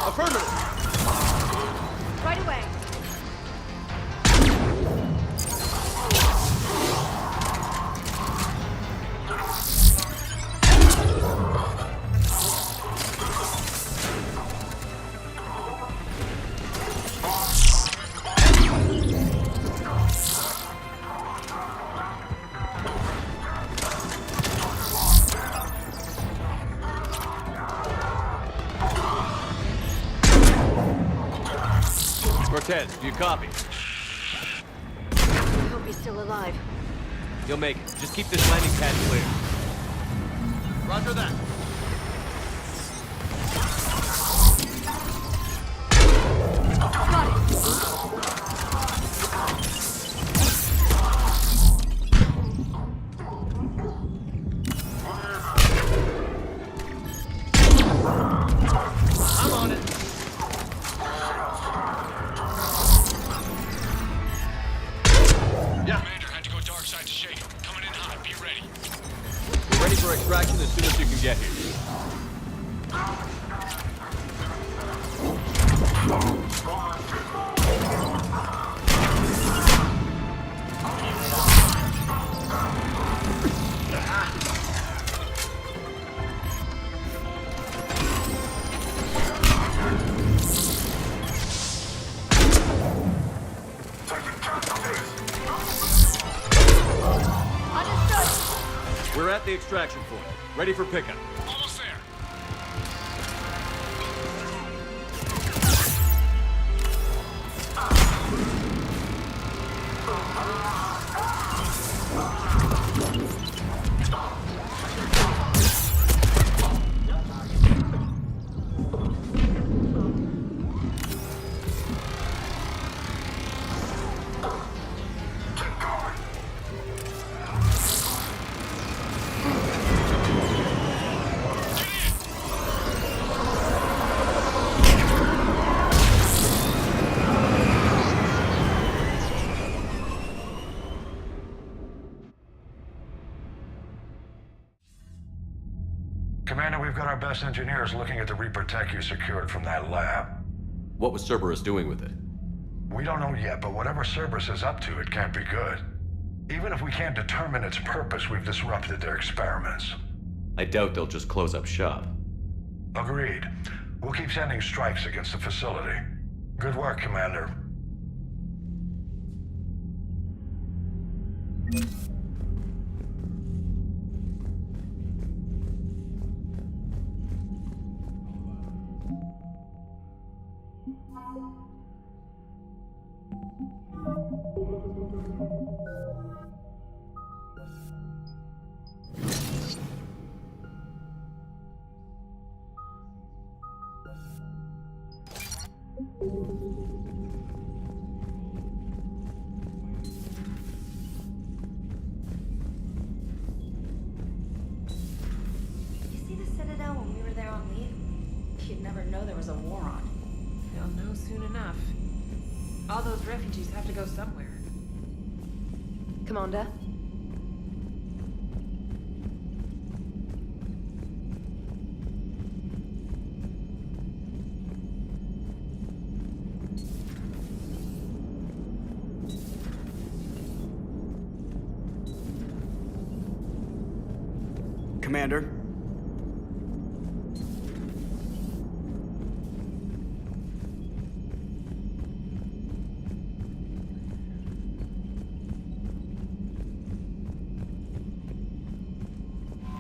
Affirmative. Right away. Cortez, do you copy? I hope he's still alive. You'll make it. Just keep this landing pad clear. Roger that. I'm on it. Yeah. Commander had to go dark side to shake it. Coming in hot. Be ready. We're ready for extraction as soon as you can get here. We're at the extraction point. Ready for pickup. Almost there. Commander, we've got our best engineers looking at the Reaper tech you secured from that lab. What was Cerberus doing with it? We don't know yet, but whatever Cerberus is up to, it can't be good. Even if we can't determine its purpose, we've disrupted their experiments. I doubt they'll just close up shop. Agreed. We'll keep sending strikes against the facility. Good work, Commander. Did you see the Citadel when we were there on leave? You'd never know there was a war on. They'll know soon enough. All those refugees have to go somewhere. Commander? Commander?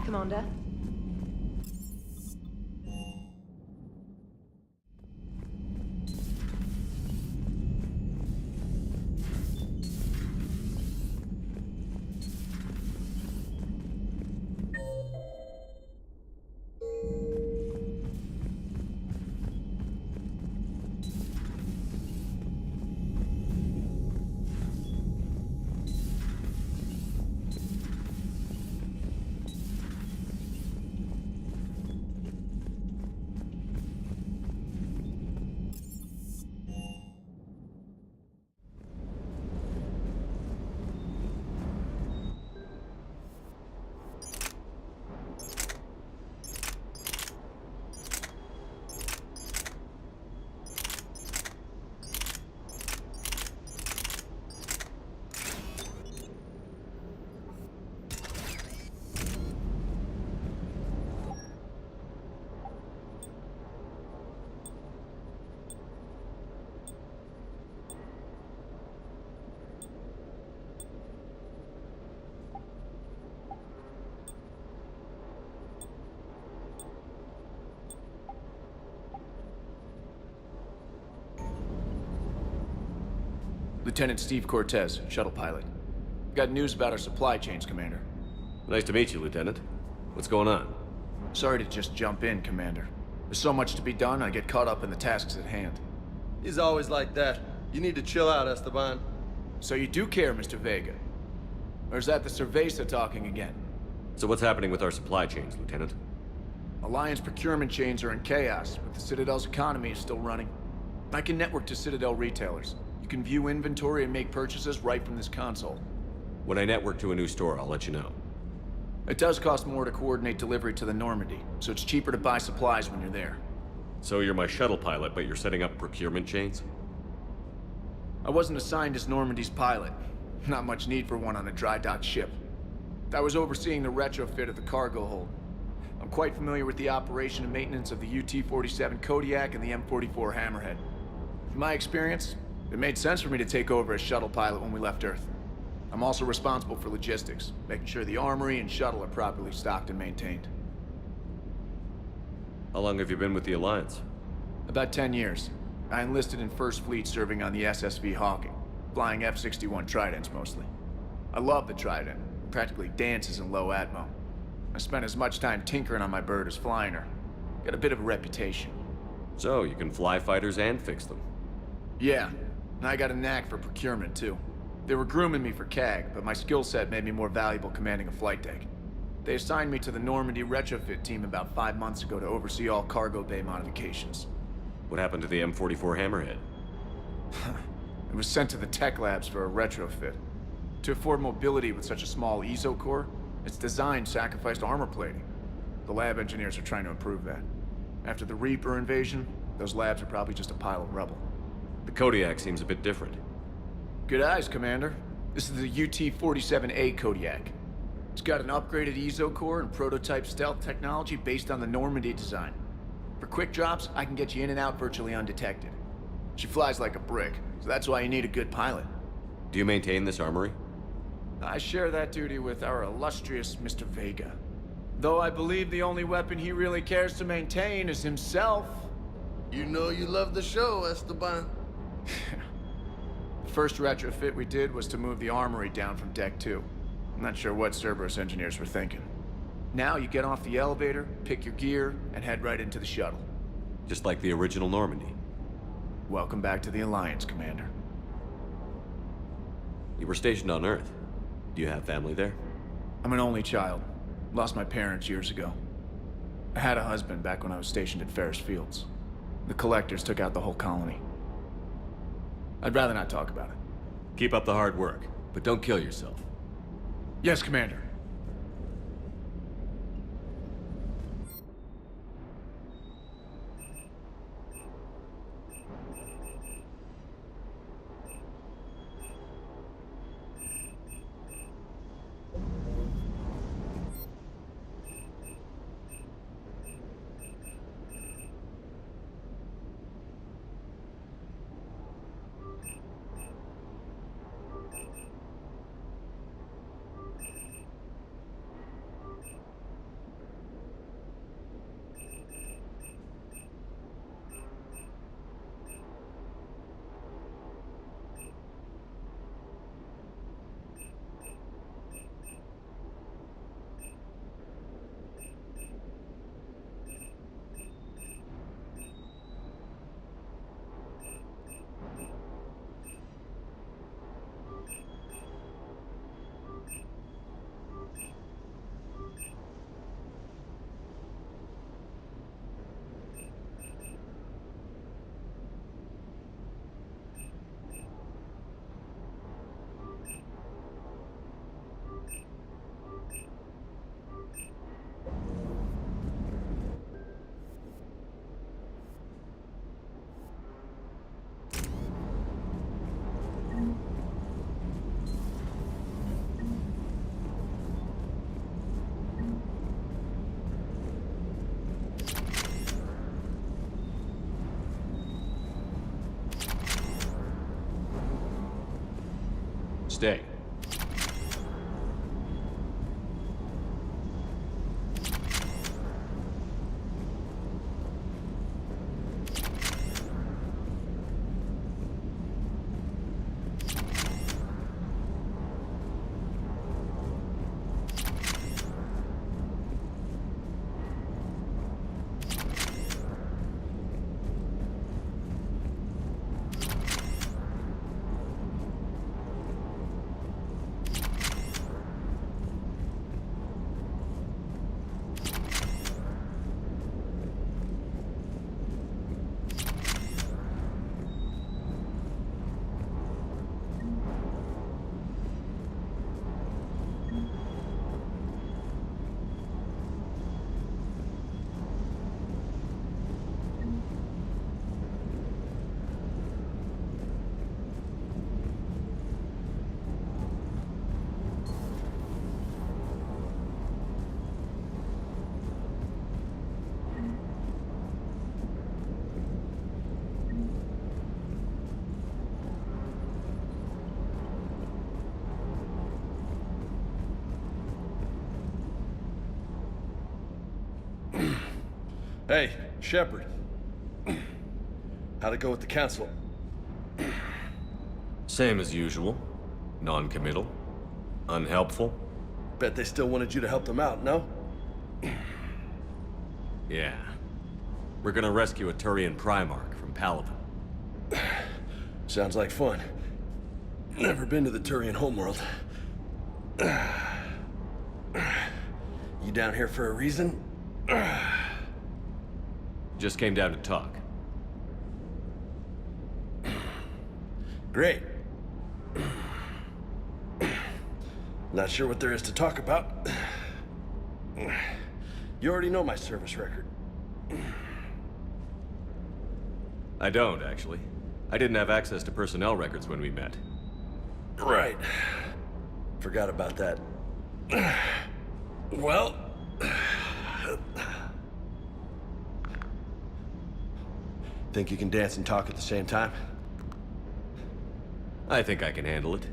Commander? Lieutenant Steve Cortez, shuttle pilot. Got news about our supply chains, Commander. Nice to meet you, Lieutenant. What's going on? Sorry to just jump in, Commander. There's so much to be done, I get caught up in the tasks at hand. He's always like that. You need to chill out, Esteban. So you do care, Mr. Vega? Or is that the Cerveza talking again? So what's happening with our supply chains, Lieutenant? Alliance procurement chains are in chaos, but the Citadel's economy is still running. I can network to Citadel retailers. You can view inventory and make purchases right from this console. When I network to a new store, I'll let you know. It does cost more to coordinate delivery to the Normandy, so it's cheaper to buy supplies when you're there. So you're my shuttle pilot, but you're setting up procurement chains? I wasn't assigned as Normandy's pilot. Not much need for one on a dry dock ship. I was overseeing the retrofit of the cargo hold. I'm quite familiar with the operation and maintenance of the UT-47 Kodiak and the M44 Hammerhead. In my experience, it made sense for me to take over as shuttle pilot when we left Earth. I'm also responsible for logistics, making sure the armory and shuttle are properly stocked and maintained. How long have you been with the Alliance? About 10 years. I enlisted in First Fleet serving on the SSV Hawking, flying F-61 Tridents mostly. I love the Trident. It practically dances in low atmo. I spent as much time tinkering on my bird as flying her. Got a bit of a reputation. So, you can fly fighters and fix them? Yeah, and I got a knack for procurement too. They were grooming me for CAG, but my skill set made me more valuable commanding a flight deck. They assigned me to the Normandy retrofit team about 5 months ago to oversee all cargo bay modifications. What happened to the M44 Hammerhead? It was sent to the tech labs for a retrofit. To afford mobility with such a small ESO core, its design sacrificed armor plating. The lab engineers are trying to improve that. After the Reaper invasion, those labs are probably just a pile of rubble. The Kodiak seems a bit different. Good eyes, Commander. This is the UT-47A Kodiak. It's got an upgraded EZO core and prototype stealth technology based on the Normandy design. For quick drops, I can get you in and out virtually undetected. She flies like a brick, so that's why you need a good pilot. Do you maintain this armory? I share that duty with our illustrious Mr. Vega. Though I believe the only weapon he really cares to maintain is himself. You know you love the show, Esteban. The first retrofit we did was to move the armory down from Deck 2. I'm not sure what Cerberus engineers were thinking. Now you get off the elevator, pick your gear, and head right into the shuttle. Just like the original Normandy. Welcome back to the Alliance, Commander. You were stationed on Earth. Do you have family there? I'm an only child. Lost my parents years ago. I had a husband back when I was stationed at Ferris Fields. The Collectors took out the whole colony. I'd rather not talk about it. Keep up the hard work, but don't kill yourself. Yes, Commander. Stay. Hey, Shepard. How'd it go with the council? Same as usual. Non-committal. Unhelpful. Bet they still wanted you to help them out, no? Yeah. We're gonna rescue a Turian Primarch from Palaven. Sounds like fun. Never been to the Turian homeworld. You down here for a reason? Just came down to talk. Great. Not sure what there is to talk about. You already know my service record. I don't, actually. I didn't have access to personnel records when we met. Right. Forgot about that. Well... Think you can dance and talk at the same time? I think I can handle it.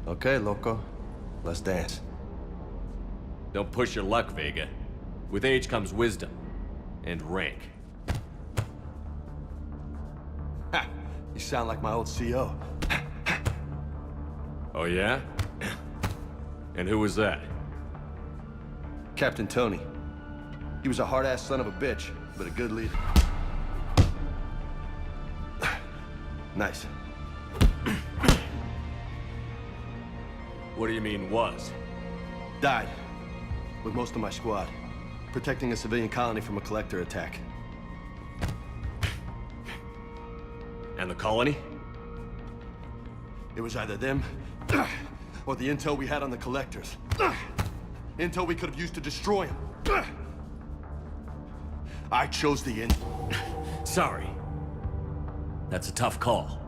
Okay, loco. Let's dance. Don't push your luck, Vega. With age comes wisdom. And rank. Ha! You sound like my old CO. Oh yeah? And who was that? Captain Tony. He was a hard-ass son of a bitch, but a good leader. Nice. What do you mean, was? Died. With most of my squad. Protecting a civilian colony from a collector attack. And the colony? It was either them, or the intel we had on the collectors. Intel we could have used to destroy them. I chose the end. Sorry. That's a tough call.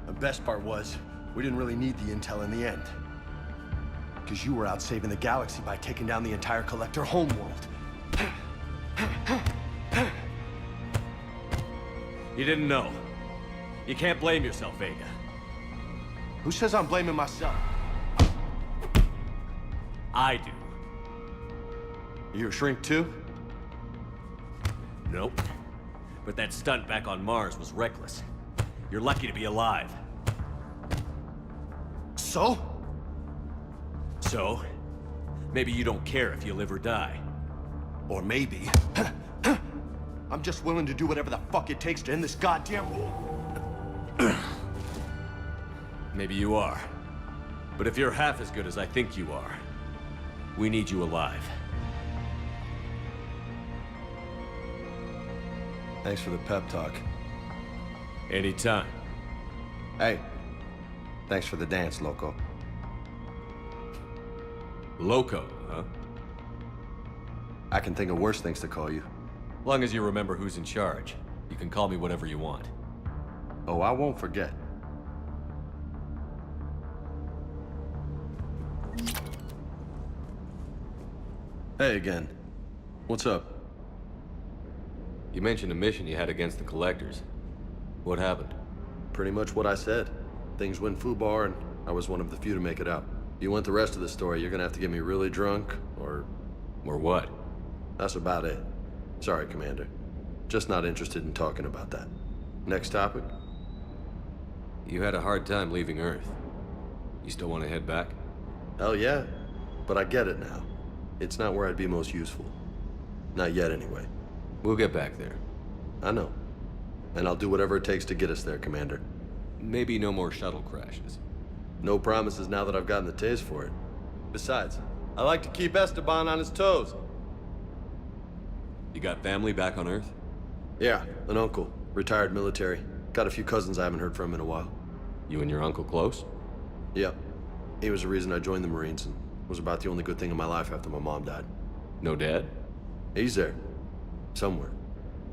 The best part was, we didn't really need the intel in the end. Because you were out saving the galaxy by taking down the entire collector homeworld. You didn't know. You can't blame yourself, Vega. Who says I'm blaming myself? I do. You a shrink too? Nope. But that stunt back on Mars was reckless. You're lucky to be alive. So? So? Maybe you don't care if you live or die. Or maybe... I'm just willing to do whatever the fuck it takes to end this goddamn war. Maybe you are. But if you're half as good as I think you are, we need you alive. Thanks for the pep talk. Anytime. Hey, thanks for the dance, loco. Loco, huh? I can think of worse things to call you. Long as you remember who's in charge, you can call me whatever you want. Oh, I won't forget. Hey again. What's up? You mentioned a mission you had against the Collectors. What happened? Pretty much what I said. Things went foobar, and I was one of the few to make it out. If you want the rest of the story, you're gonna have to get me really drunk, or... Or what? That's about it. Sorry, Commander. Just not interested in talking about that. Next topic? You had a hard time leaving Earth. You still want to head back? Hell yeah. But I get it now. It's not where I'd be most useful. Not yet, anyway. We'll get back there. I know. And I'll do whatever it takes to get us there, Commander. Maybe no more shuttle crashes. No promises now that I've gotten the taste for it. Besides, I like to keep Esteban on his toes. You got family back on Earth? Yeah, an uncle. Retired military. Got a few cousins I haven't heard from in a while. You and your uncle close? Yep. He was the reason I joined the Marines and was about the only good thing in my life after my mom died. No dad? He's there. Somewhere.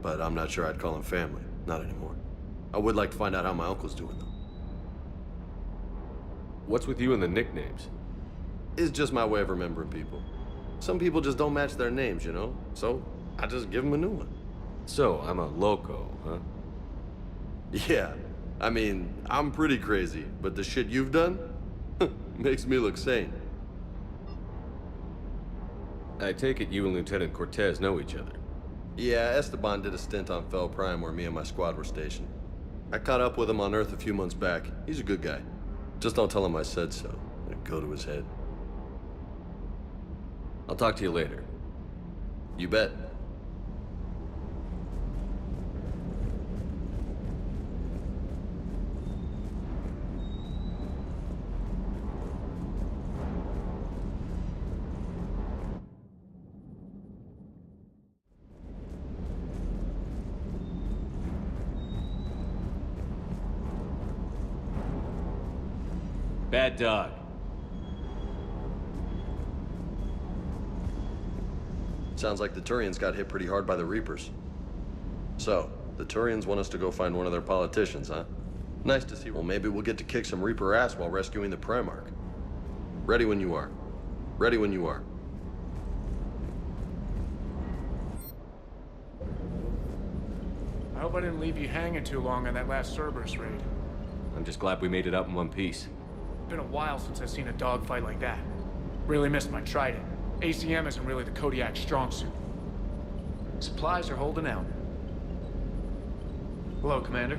But I'm not sure I'd call him family. Not anymore. I would like to find out how my uncle's doing, though. What's with you and the nicknames? It's just my way of remembering people. Some people just don't match their names, you know? So, I just give them a new one. So, I'm a loco, huh? Yeah. I mean, I'm pretty crazy, but the shit you've done makes me look sane. I take it you and Lieutenant Cortez know each other. Yeah, Esteban did a stint on Fel Prime where me and my squad were stationed. I caught up with him on Earth a few months back. He's a good guy. Just don't tell him I said so. It'll go to his head. I'll talk to you later. You bet. Bad dog. Sounds like the Turians got hit pretty hard by the Reapers. So, The Turians want us to go find one of their politicians, huh? Nice to see. Well, maybe we'll get to kick some Reaper ass while rescuing the Primarch. Ready when you are. Ready when you are. I hope I didn't leave you hanging too long on that last Cerberus raid. I'm just glad we made it out in one piece. Been a while since I've seen a dogfight like that. Really missed my trident. ACM isn't really the Kodiak's strong suit. Supplies are holding out. Hello, Commander.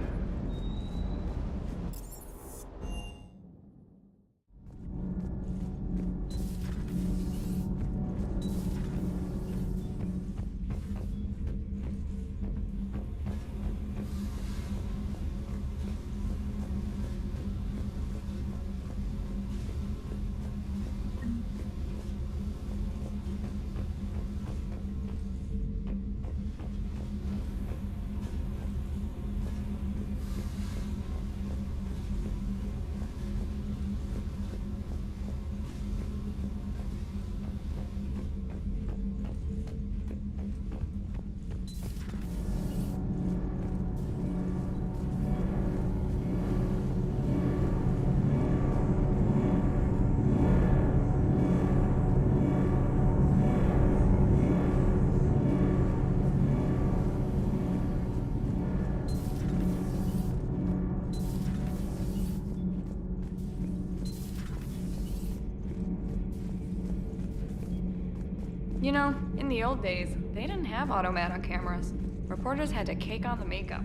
You know, in the old days, they didn't have automatic cameras. Reporters had to cake on the makeup.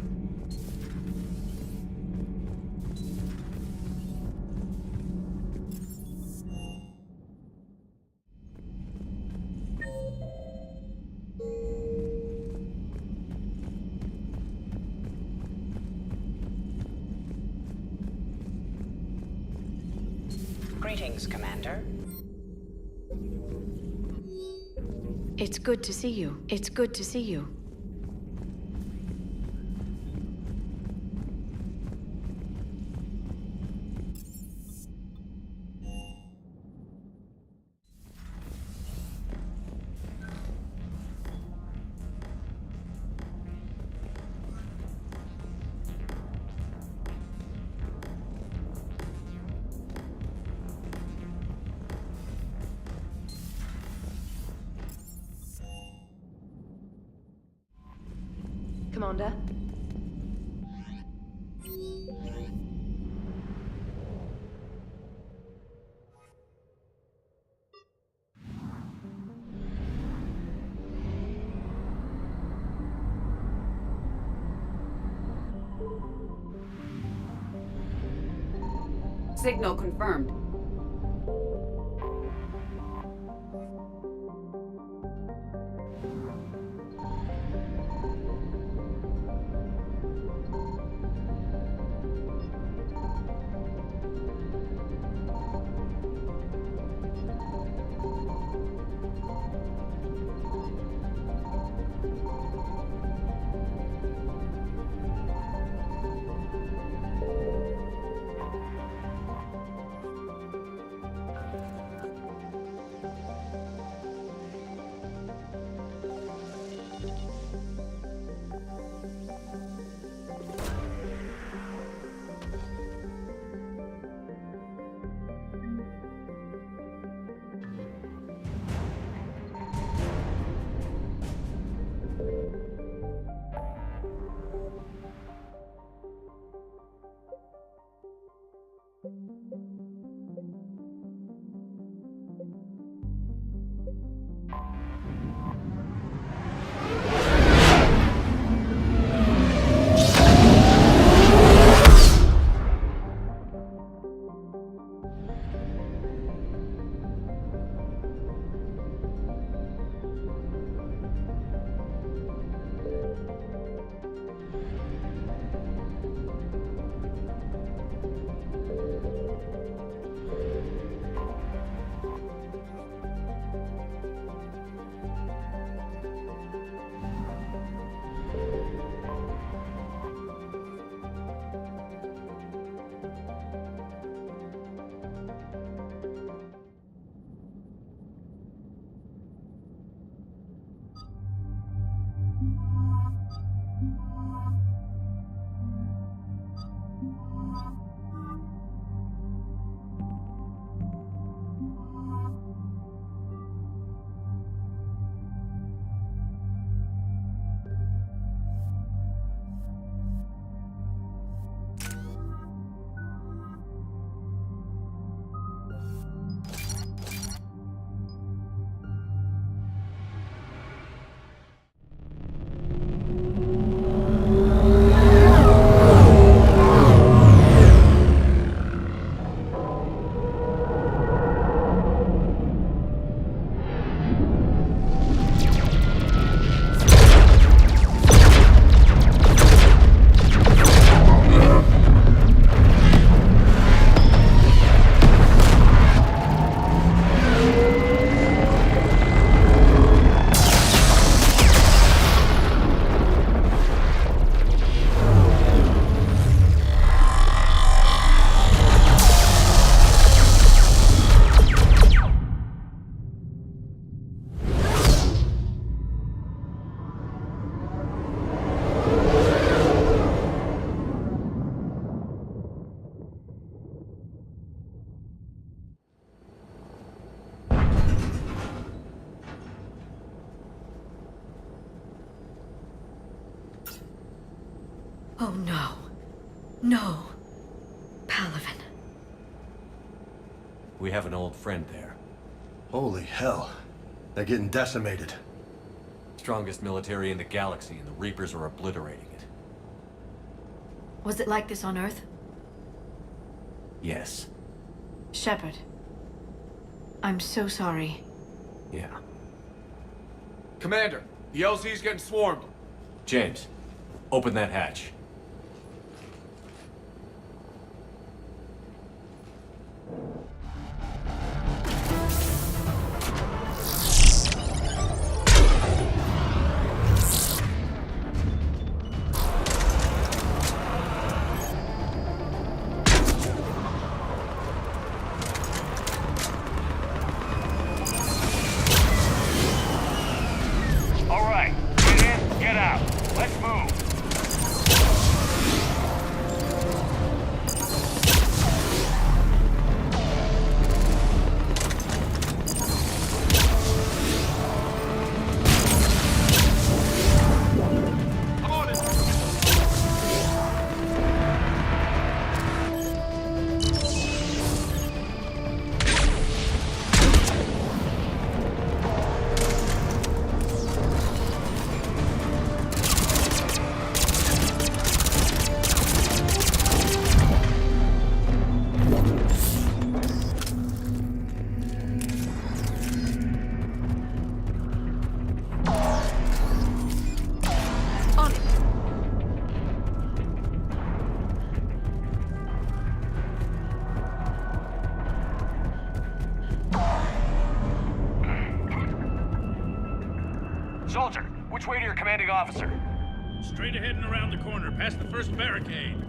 Greetings, Commander. It's good to see you. It's good to see you. Commander? Signal confirmed. Oh no. No. Palaven. We have an old friend there. Holy hell. They're getting decimated. Strongest military in the galaxy, and the Reapers are obliterating it. Was it like this on Earth? Yes. Shepard. I'm so sorry. Yeah. Commander, the LZ's getting swarmed. James, open that hatch. All right, get in, get out. Let's move. Soldier, which way to your commanding officer? Straight ahead and around the corner, past the first barricade.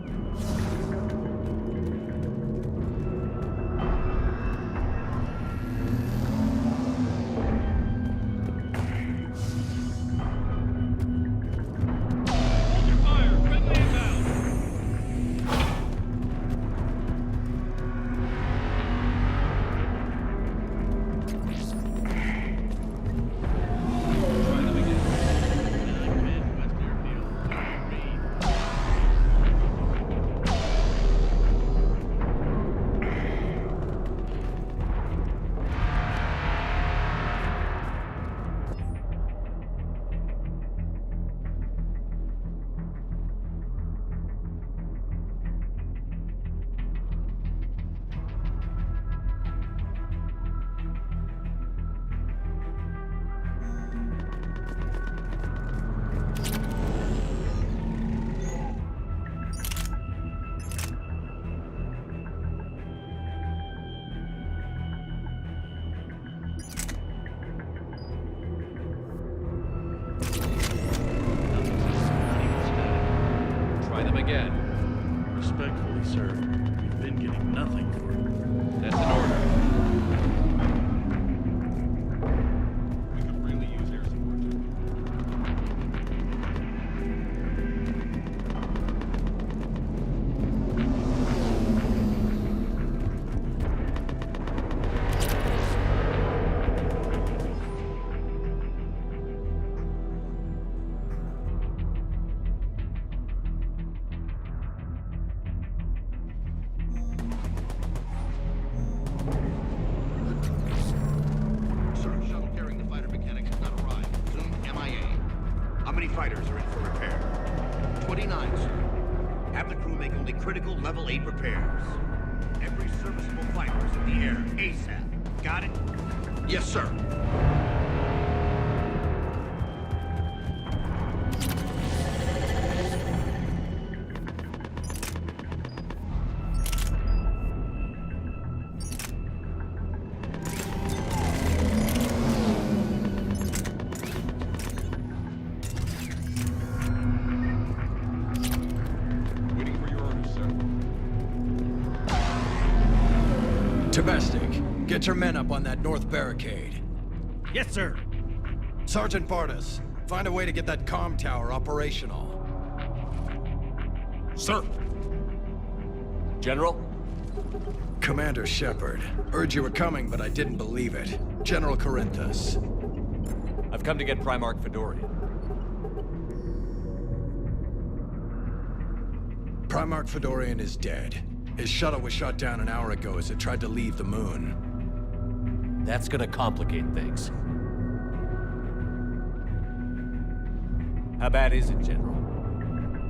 Try them again. Respectfully, sir. We've been getting nothing for it. That's an order. We could really use air support too. Shuttle carrying the fighter mechanics has not arrived. Soon MIA. How many fighters are in for repair? 29, sir. Have the crew make only critical level 8 repairs. Every serviceable fighter is in the air ASAP. Got it? Yes, sir. Waiting for your orders, sir. Tabestic, get your men up on that north barricade. Yes, sir. Sergeant Bartas, find a way to get that comm tower operational. Sir. General? Commander Shepard. Heard you were coming, but I didn't believe it. General Corinthus. I've come to get Primarch Fedorian. Primarch Fedorian is dead. His shuttle was shot down an hour ago as it tried to leave the moon. That's gonna complicate things. How bad is it, General?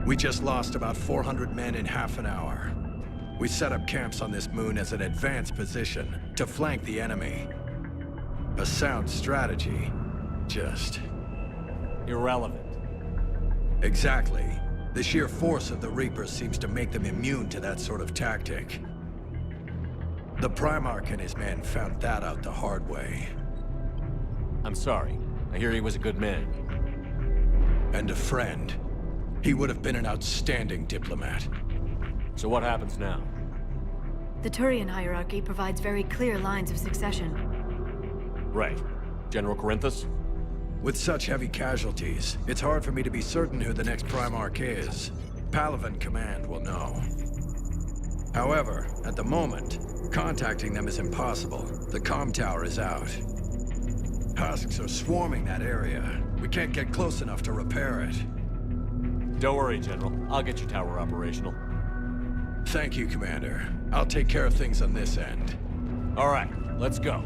We just lost about 400 men in half an hour. We set up camps on this moon as an advanced position to flank the enemy. A sound strategy, just... irrelevant. Exactly. The sheer force of the Reapers seems to make them immune to that sort of tactic. The Primarch and his men found that out the hard way. I'm sorry. I hear he was a good man. And a friend. He would have been an outstanding diplomat. So what happens now? The Turian hierarchy provides very clear lines of succession. Right. General Corinthus? With such heavy casualties, it's hard for me to be certain who the next Primarch is. Paragon Command will know. However, at the moment, contacting them is impossible. The comm tower is out. Husks are swarming that area. We can't get close enough to repair it. Don't worry, General. I'll get your tower operational. Thank you, Commander. I'll take care of things on this end. All right, let's go.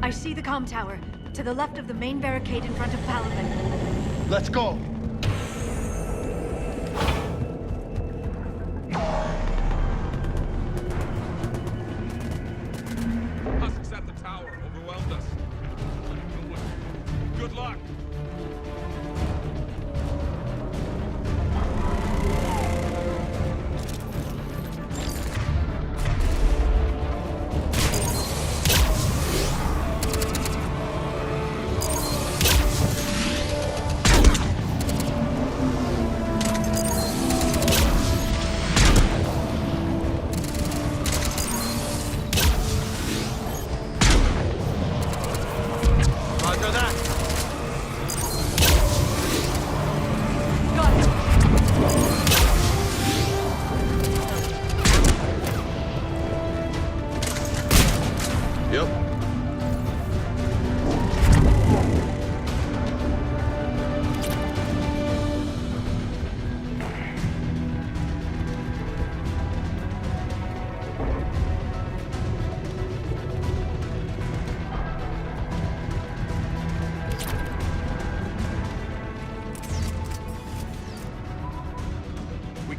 I see the comm tower, to the left of the main barricade in front of Paragon. Let's go! Husks at the tower overwhelmed us. Good luck!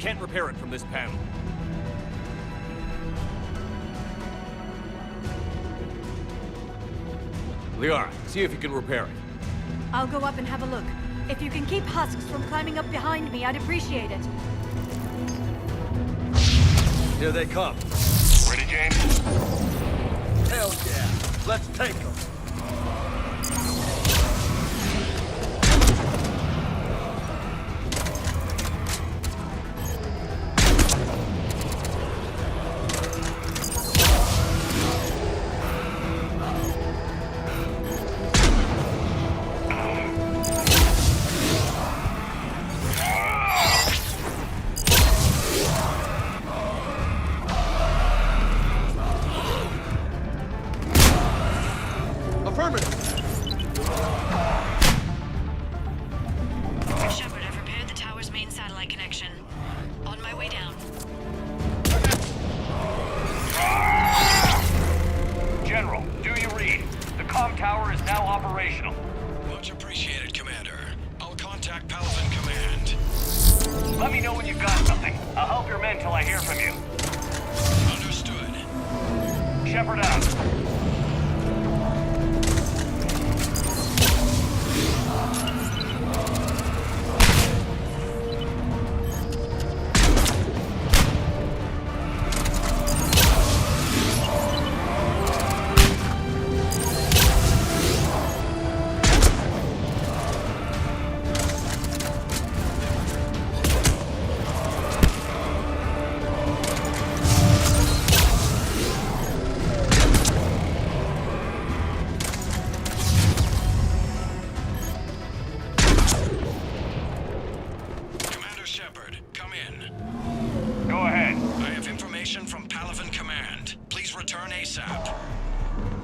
Can't repair it from this panel. Liara, see if you can repair it. I'll go up and have a look. If you can keep Husks from climbing up behind me, I'd appreciate it. Here they come. Ready, James? Hell yeah! Let's take them!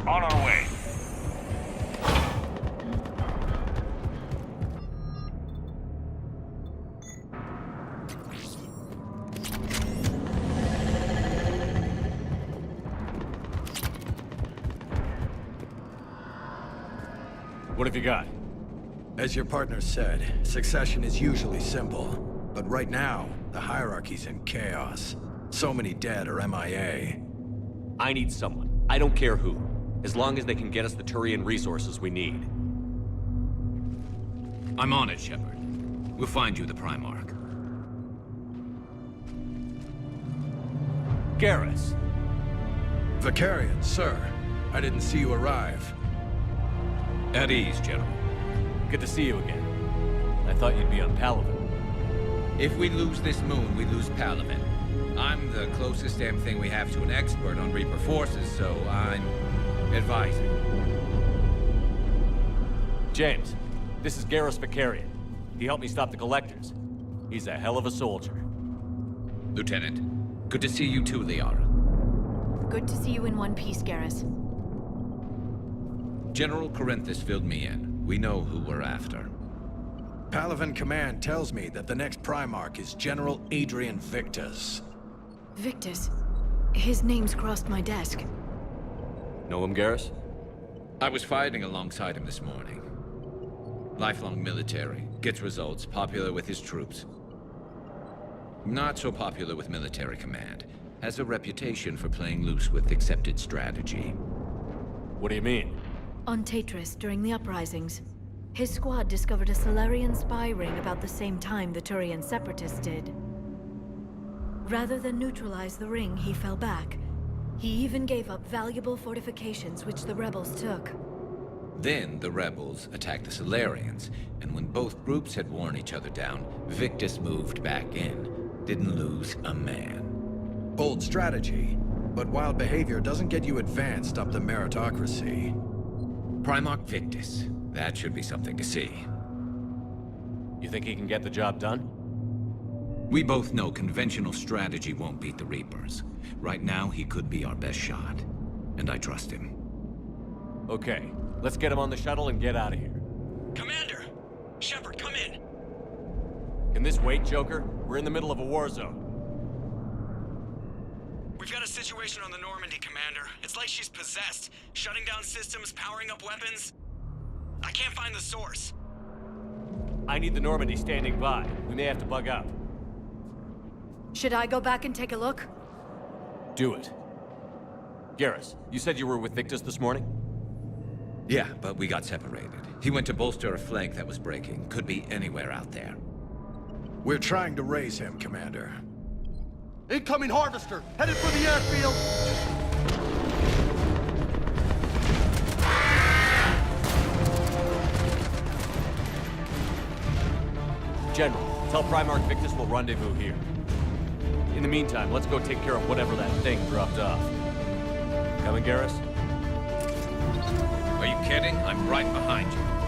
On our way. What have you got? As your partner said, succession is usually simple. But right now, the hierarchy's in chaos. So many dead or MIA. I need someone. I don't care who. As long as they can get us the Turian resources we need. I'm on it, Shepard. We'll find you the Primarch. Garrus. Vicarian, sir. I didn't see you arrive. At ease, General. Good to see you again. I thought you'd be on Palaven. If we lose this moon, we lose Palaven. I'm the closest damn thing we have to an expert on Reaper forces, so I'm advising. James, this is Garrus Vicarian. He helped me stop the Collectors. He's a hell of a soldier. Lieutenant, good to see you too, Liara. Good to see you in one piece, Garrus. General Corinthus filled me in. We know who we're after. Palaven Command tells me that the next Primarch is General Adrian Victus. Victus? His name's crossed my desk. Know him, Garrus? I was fighting alongside him this morning. Lifelong military, gets results, popular with his troops. Not so popular with military command. Has a reputation for playing loose with accepted strategy. What do you mean? On Tatris, during the uprisings, his squad discovered a Solarian spy ring about the same time the Turian Separatists did. Rather than neutralize the ring, he fell back. He even gave up valuable fortifications which the rebels took. Then the rebels attacked the Solarians, and when both groups had worn each other down, Victus moved back in. Didn't lose a man. Bold strategy, but wild behavior doesn't get you advanced up the meritocracy. Primarch Victus. That should be something to see. You think he can get the job done? We both know conventional strategy won't beat the Reapers. Right now, he could be our best shot. And I trust him. Okay, let's get him on the shuttle and get out of here. Commander! Shepard, come in! Can this wait, Joker? We're in the middle of a war zone. We've got a situation on the Normandy, Commander. It's like she's possessed. Shutting down systems, powering up weapons. I can't find the source. I need the Normandy standing by. We may have to bug out. Should I go back and take a look? Do it. Garrus, you said you were with Victus this morning? Yeah, but we got separated. He went to bolster a flank that was breaking. Could be anywhere out there. We're trying to raise him, Commander. Incoming Harvester! Headed for the airfield! General, tell Primarch Victus we'll rendezvous here. In the meantime, let's go take care of whatever that thing dropped off. Coming, Garrus? Are you kidding? I'm right behind you.